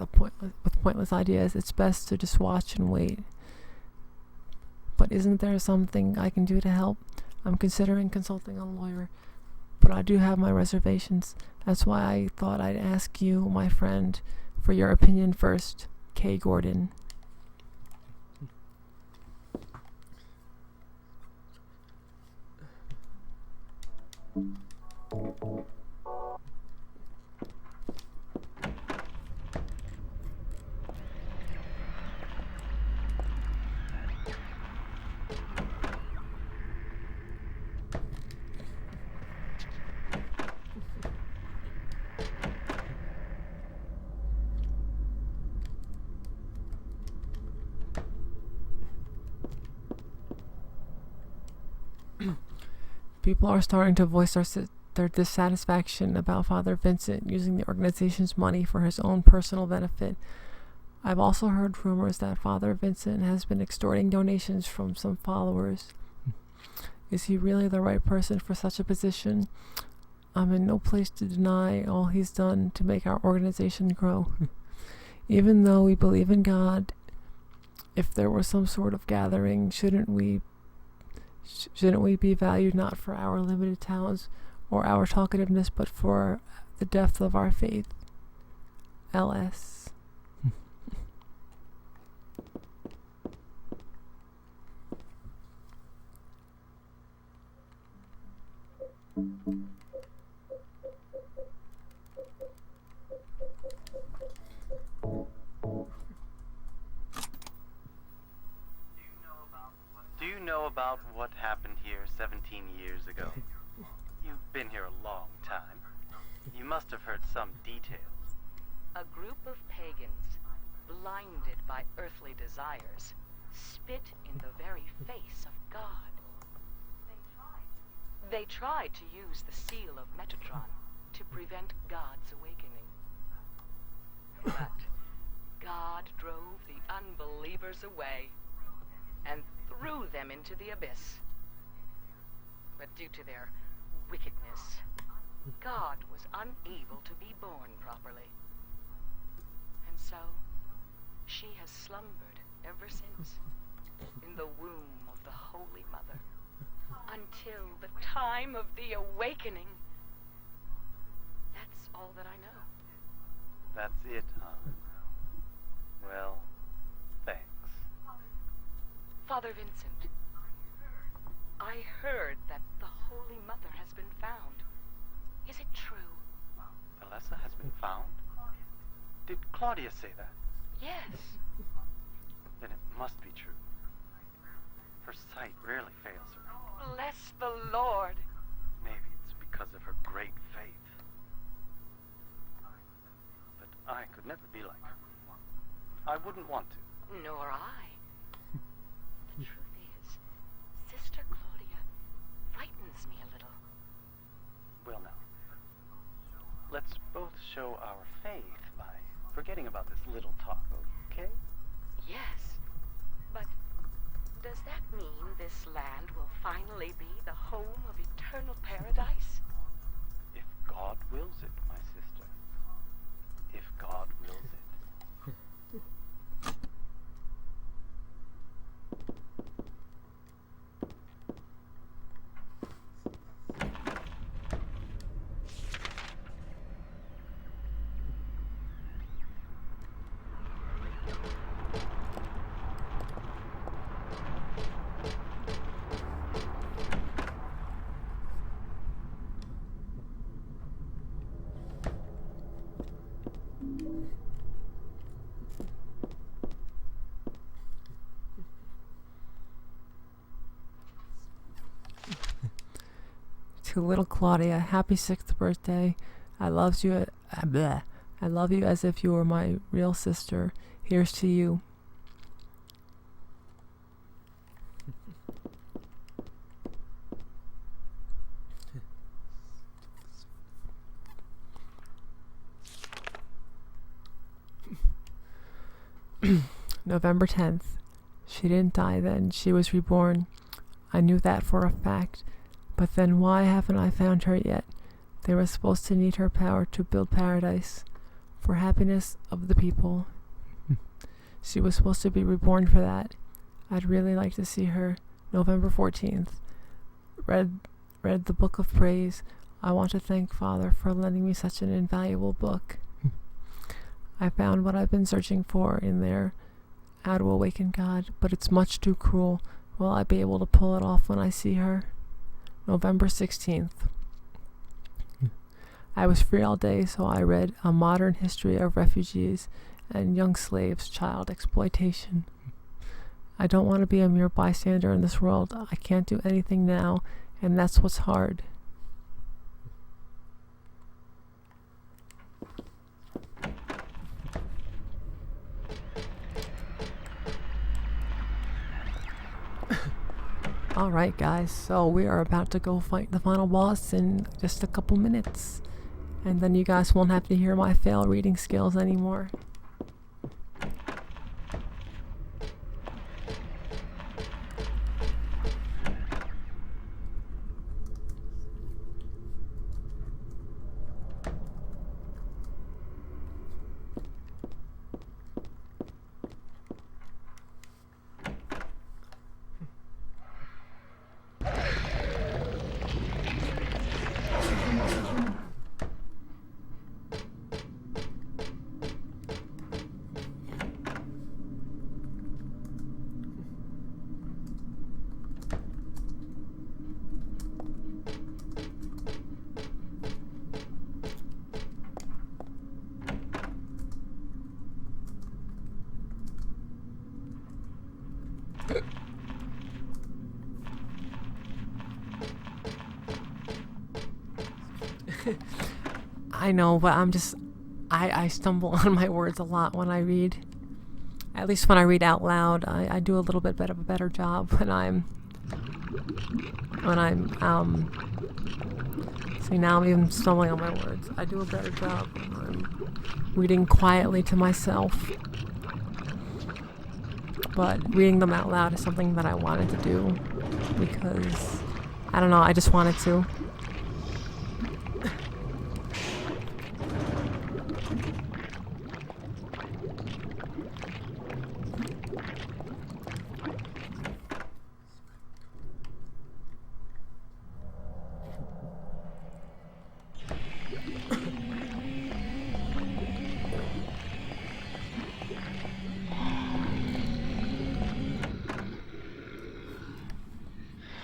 pointless ideas, it's best to just watch and wait. But isn't there something I can do to help? I'm considering consulting a lawyer, but I do have my reservations. That's why I thought I'd ask you, my friend, for your opinion first. Kay Gordon. People are starting to voice their dissatisfaction about Father Vincent using the organization's money for his own personal benefit. I've also heard rumors that Father Vincent has been extorting donations from some followers. Is he really the right person for such a position? I'm in no place to deny all he's done to make our organization grow. Even though we believe in God, if there were some sort of gathering, shouldn't we be valued not for our limited talents or our talkativeness, but for the depth of our faith? LS. Do you know about what happened here 17 years ago? You've been here a long time. You must have heard some details. A group of pagans, blinded by earthly desires, spit in the very face of God. They tried to use the seal of Metatron to prevent God's awakening. But God drove the unbelievers away and threw them into the abyss. But due to their wickedness, God was unable to be born properly. And so, she has slumbered ever since, in the womb of the Holy Mother, until the time of the awakening. That's all that I know. That's it, huh? Well, thanks. Father Vincent, I heard that the Holy Mother has been found. Is it true? Alessa has been found? Did Claudia say that? Yes. Then it must be true. Her sight rarely fails her. Bless the Lord. Maybe it's because of her great faith. But I could never be like her. I wouldn't want to. Nor I. The truth is, Sister Claudia frightens me a little. Well, now, let's both show our faith by forgetting about this little talk, okay? Yes, but does that mean this land will finally be the home of eternal paradise? If God wills it, my sister. If God wills it. To little Claudia, happy 6th birthday. I love you. I love you as if you were my real sister. Here's to you. November 10th. She didn't die then. She was reborn. I knew that for a fact. But then why haven't I found her yet? They were supposed to need her power to build paradise for happiness of the people. She was supposed to be reborn for that. I'd really like to see her. November 14th. Read the book of praise. I want to thank Father for lending me such an invaluable book. I found what I've been searching for in there. How to awaken God, but it's much too cruel. Will I be able to pull it off when I see her? November 16th. I was free all day, so I read A Modern History of Refugees and Young Slaves' Child Exploitation. I don't want to be a mere bystander in this world. I can't do anything now, and that's what's hard. Alright guys, so we are about to go fight the final boss in just a couple minutes. And then you guys won't have to hear my fail reading skills anymore. I know, but I stumble on my words a lot when I read. At least when I read out loud, I do a little bit of a better job when I'm see, now I'm even stumbling on my words. I do a better job when I'm reading quietly to myself. But reading them out loud is something that I wanted to do because, I don't know, I just wanted to.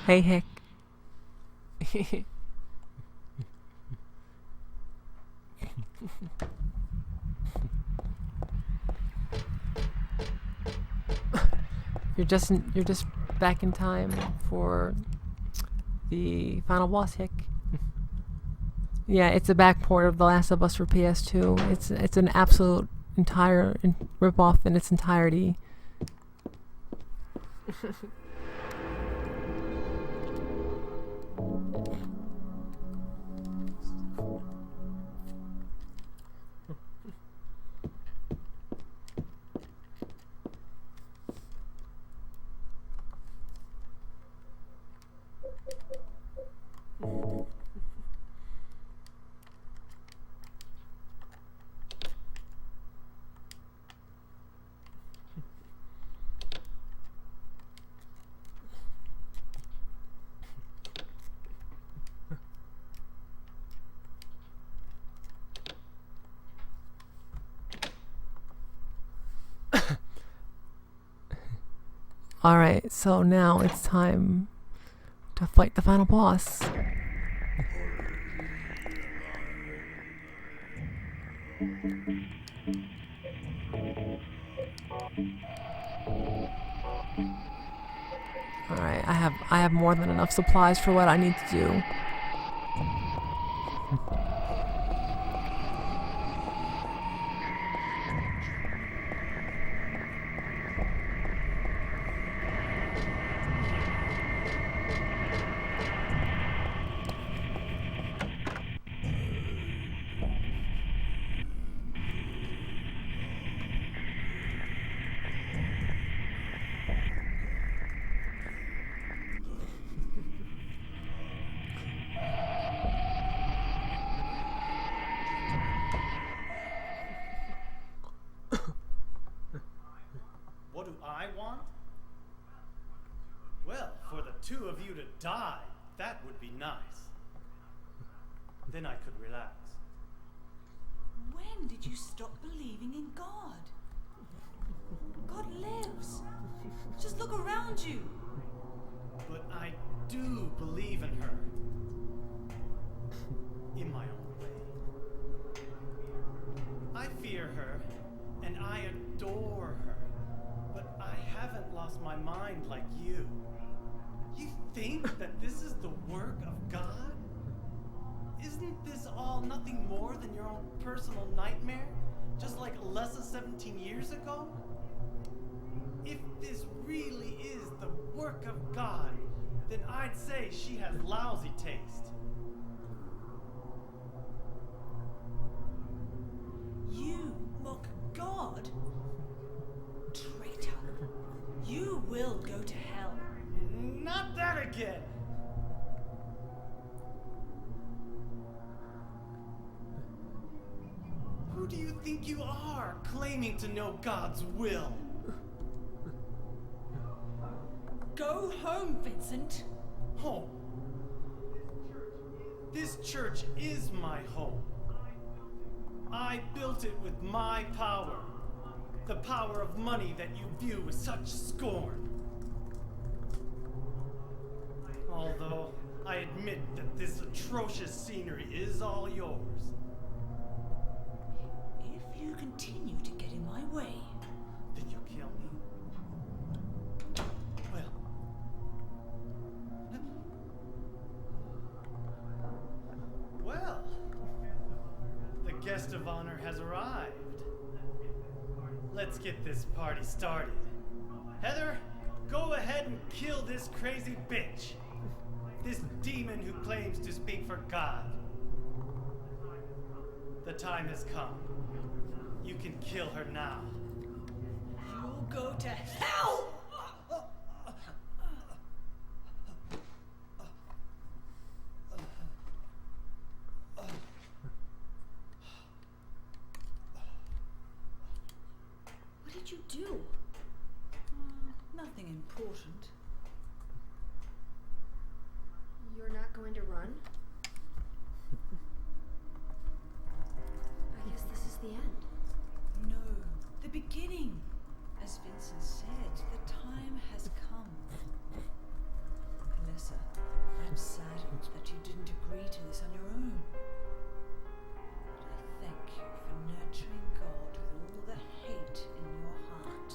Hey, Hick. You're just back in time for the final boss, Hick. Yeah, it's a back port of The Last of Us for PS2. It's an absolute entire rip-off in its entirety. Alright, so now it's time to fight the final boss. Alright, I have more than enough supplies for what I need to do. What do I want? Well, for the two of you to die, that would be nice. Then I could relax. When did you stop believing in God? God lives. Just look around you. But I do believe in her. In my own way. I fear her, and I adore her. But I haven't lost my mind like you. You think that this is the work of God? Isn't this all nothing more than your own personal nightmare? Just like Alessa 17 years ago? If this really is the work of God, then I'd say she has lousy taste. You mock God? Traitor. You will go to hell. Not that again! Who do you think you are, claiming to know God's will? Go home, Vincent. Home. This church is my home. I built it with my power. The power of money that you view with such scorn. Although I admit that this atrocious scenery is all yours. If you continue to get in my way, Then you'll kill me. Well, the guest of honor has arrived. Let's get this party started. Heather, go ahead and kill this crazy bitch. This demon who claims to speak for God. The time has come. You can kill her now. you'll go to hell! What did you do? Nothing important. You're not going to run? I guess this is the end. No, the beginning. As Vincent said, the time has come. Alessa, I'm saddened that you didn't agree to this on your own. But I thank you for nurturing God with all the hate in your heart.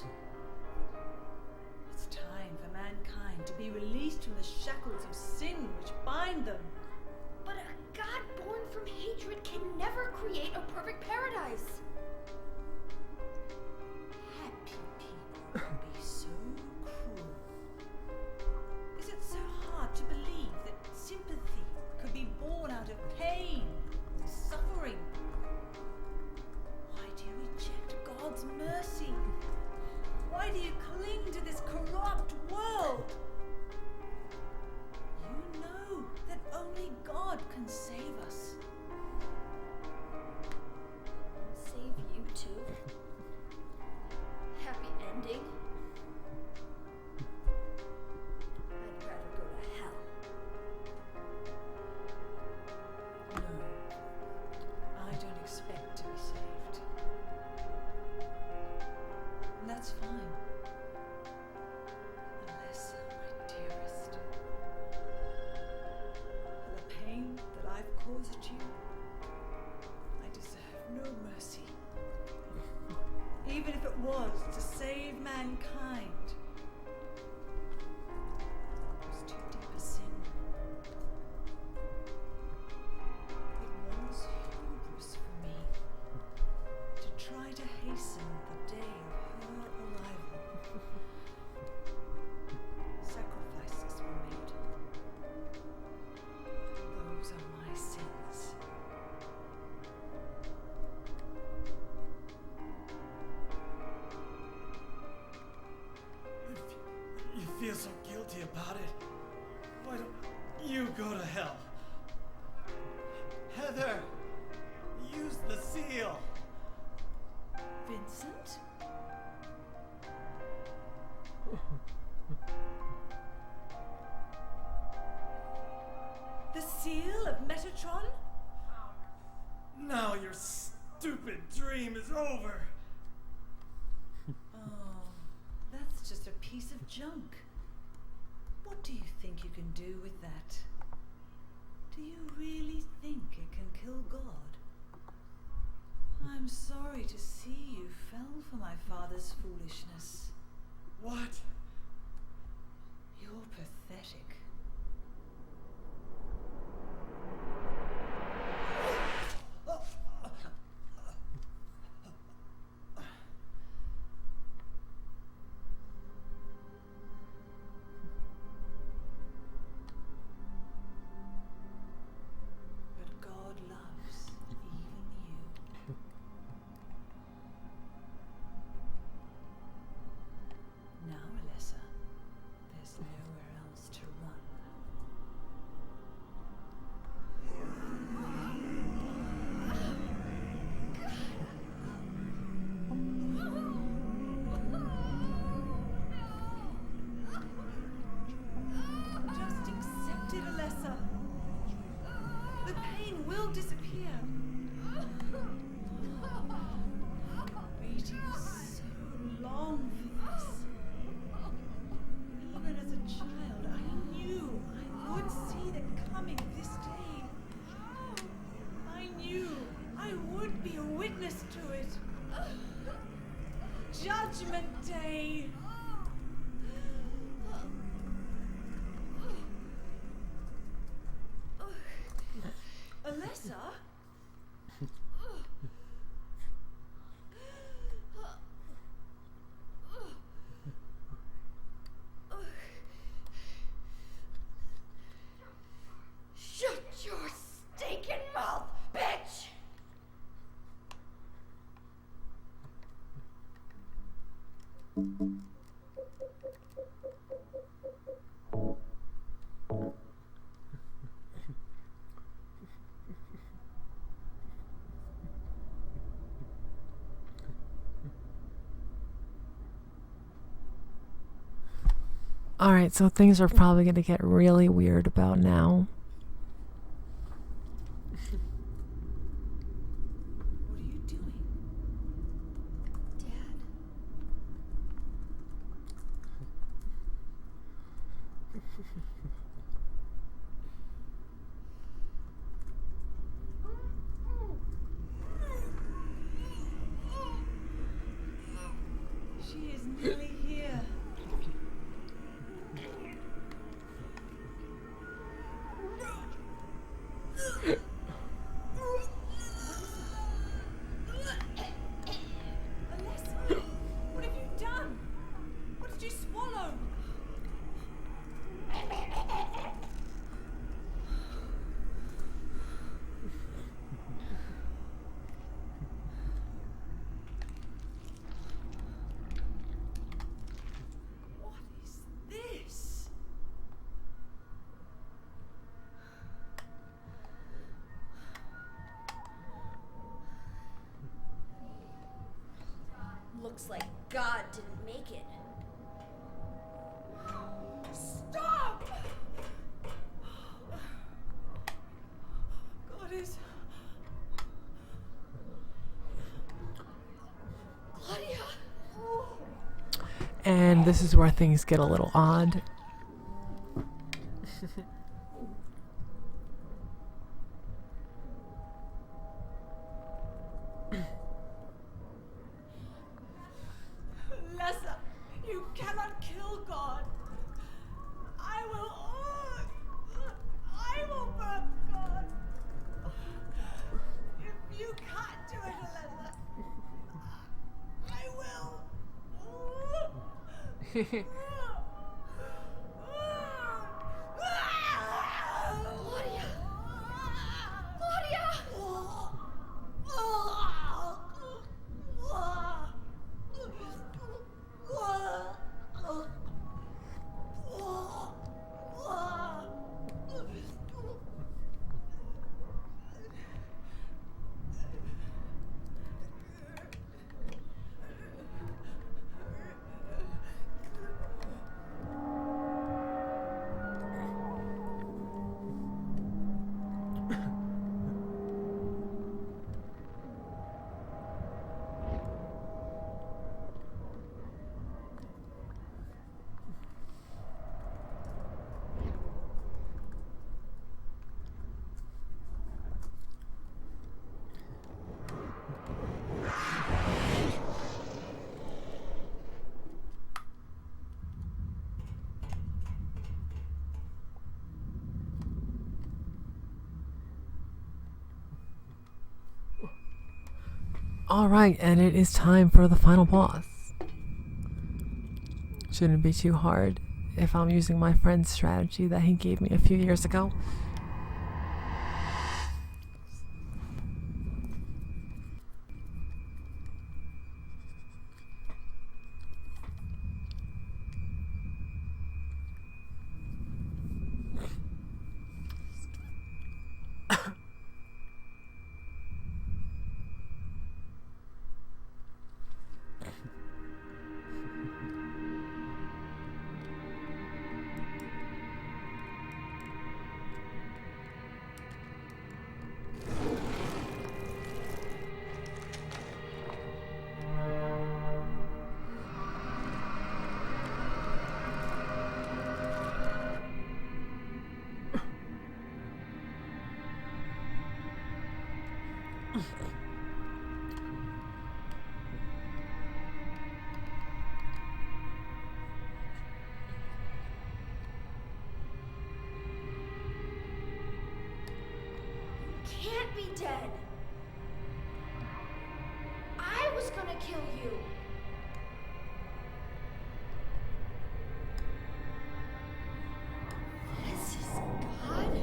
It's time for mankind go to hell. Heather, use the seal. Vincent? The seal of Metatron? Now your stupid dream is over. Oh, that's just a piece of junk. What do you think you can do with that? Do you really think it can kill God? I'm sorry to see you fell for my father's foolishness. What? You're pathetic. But God loves even you. Now, Alessa, there's nowhere else to run. Just accept it, Alessa. The pain will disappear. Waiting so long for this. Even as a child, I knew I would see it coming this day. I knew I would be a witness to it. Judgment Day. Alessa? Shut your stinking mouth, bitch! Alright, so things are probably going to get really weird about now. What are you doing? Dad. She is nearly here. Alessa, what have you done? What did you swallow? What is this? Looks like God didn't make it. Stop! God is. Claudia! And this is where things get a little odd. Alessa, you cannot kill God. I will birth God. If you can't do it, Alessa, I will. Claudia! Claudia! Alright, and it is time for the final boss. Shouldn't be too hard if I'm using my friend's strategy that he gave me a few years ago. Can't be dead. I was gonna kill you. This is God?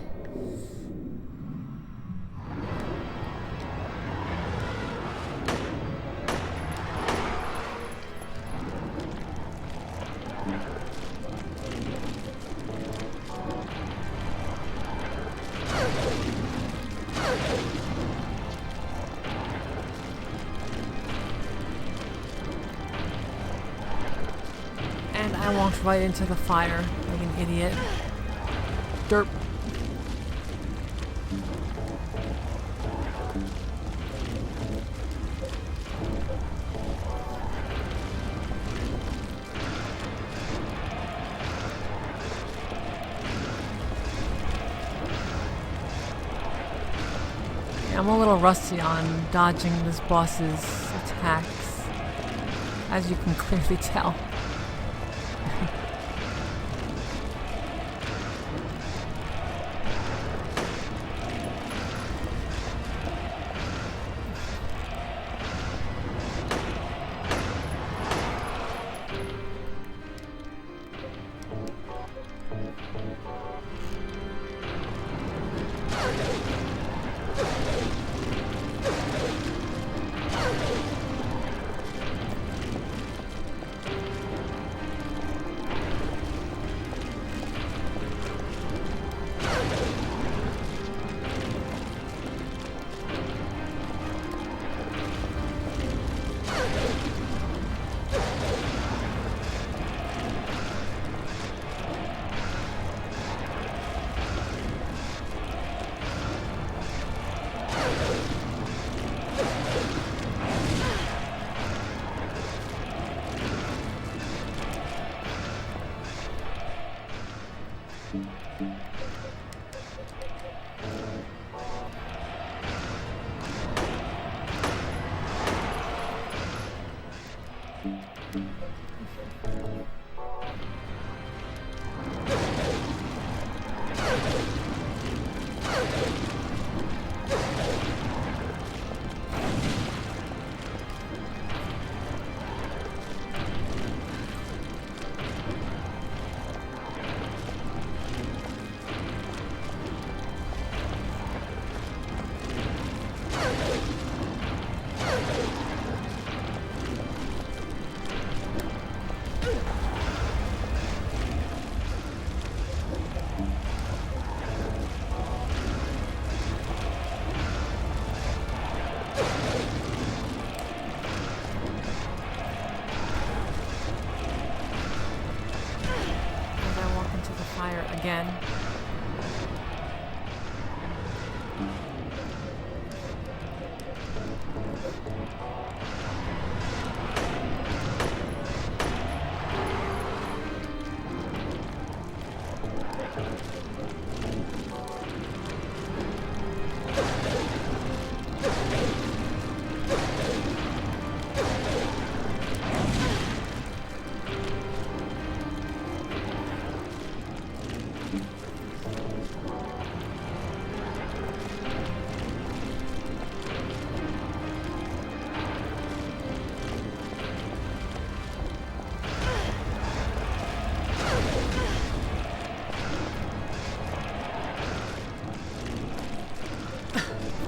And I walked right into the fire like an idiot. Derp. I'm a little rusty on dodging this boss's attacks, as you can clearly tell.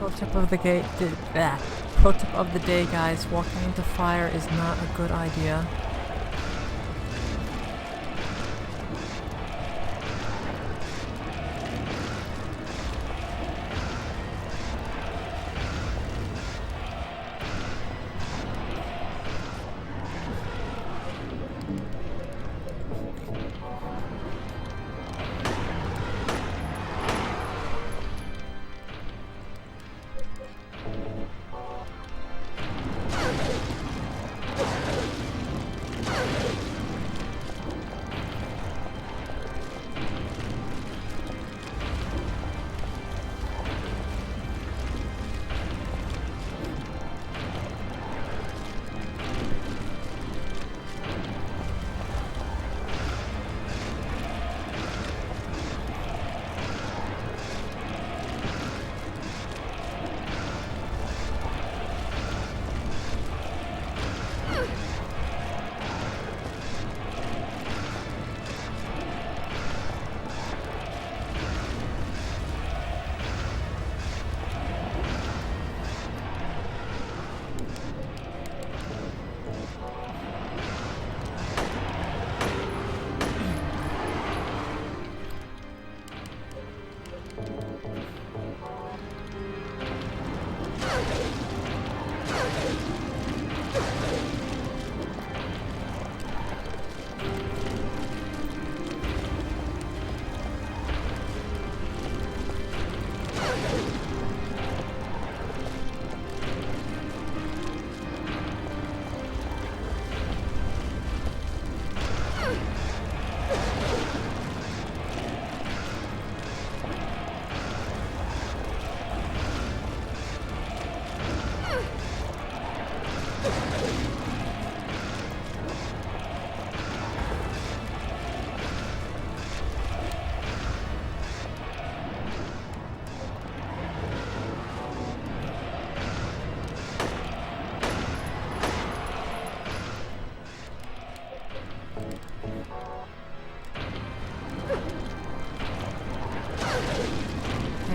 Pro tip of the Pro tip of the day, guys. Walking into fire is not a good idea.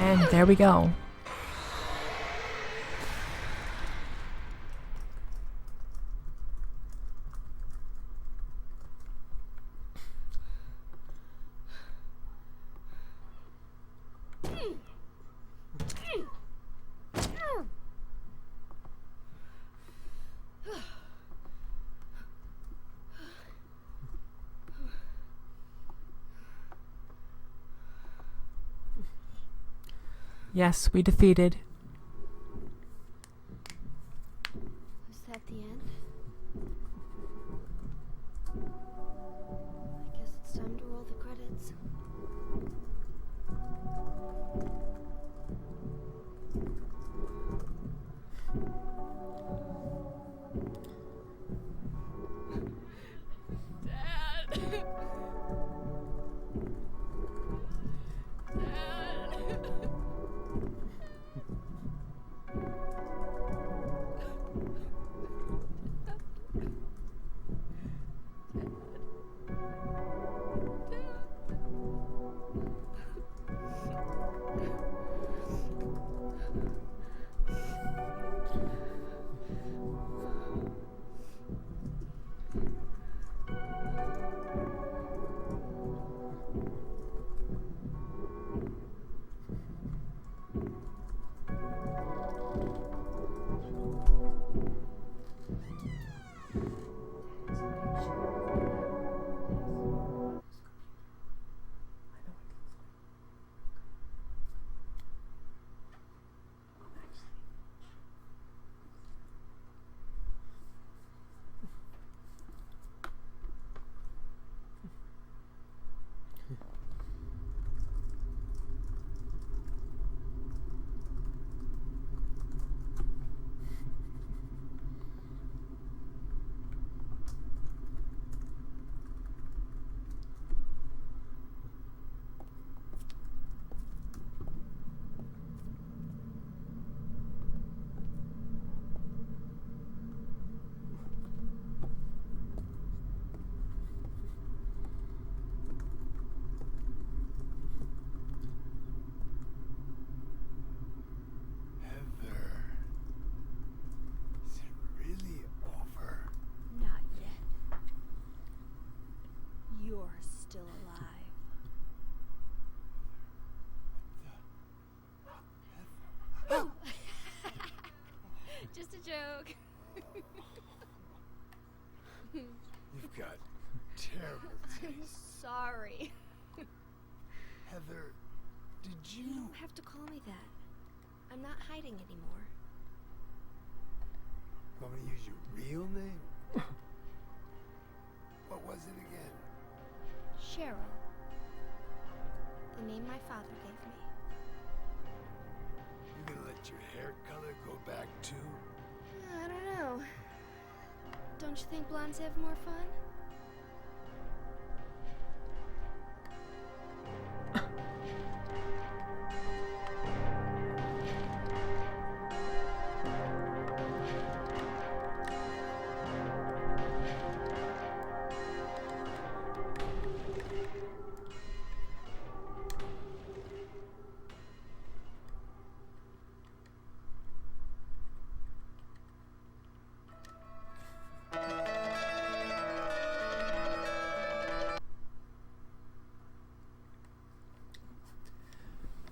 And there we go. Yes, we defeated. Is that the end? I guess it's time to roll the credits. I'm sorry. Heather, did You you... don't have to call me that. I'm not hiding anymore. Want me to use your real name? What was it again? Cheryl. The name my father gave me. You gonna let your hair color go back too? I don't know. Don't you think blondes have more fun?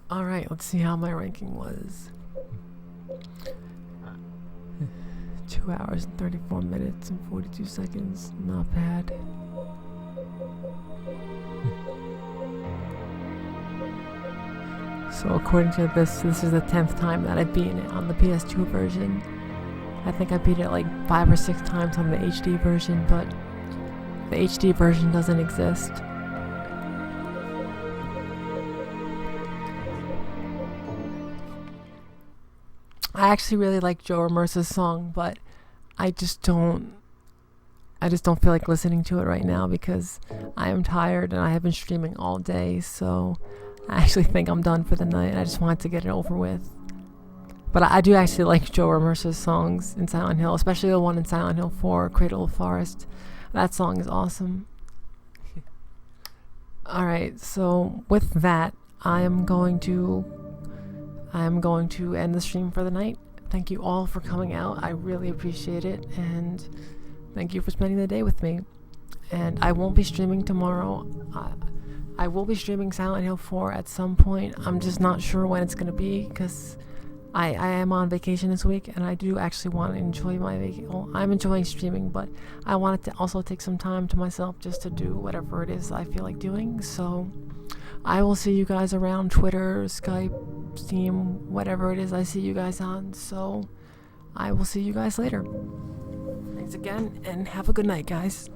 Alright, let's see how my ranking was. 2 hours and 34 minutes and 42 seconds. Not bad. So according to this is the 10th time that I've beaten it on the PS2 version. I think I beat it like 5 or 6 times on the HD version, but the HD version doesn't exist. I actually really like Joe Ramirsa's song, but I just don't feel like listening to it right now because I am tired and I have been streaming all day, so I actually think I'm done for the night. I just wanted to get it over with. But I do actually like Joe Ramirsa's songs in Silent Hill, especially the one in Silent Hill 4, Cradle of Forest. That song is awesome. Alright, so with that, I am going to end the stream for the night. Thank you all for coming out. I really appreciate it, and thank you for spending the day with me. And I won't be streaming tomorrow. I will be streaming Silent Hill 4 at some point. I'm just not sure when it's going to be because I am on vacation this week, and I do actually want to enjoy my vacation. Well, I'm enjoying streaming, but I wanted to also take some time to myself just to do whatever it is I feel like doing. So I will see you guys around Twitter, Skype, Steam, whatever it is I see you guys on. So I will see you guys later. Thanks again, and have a good night, guys.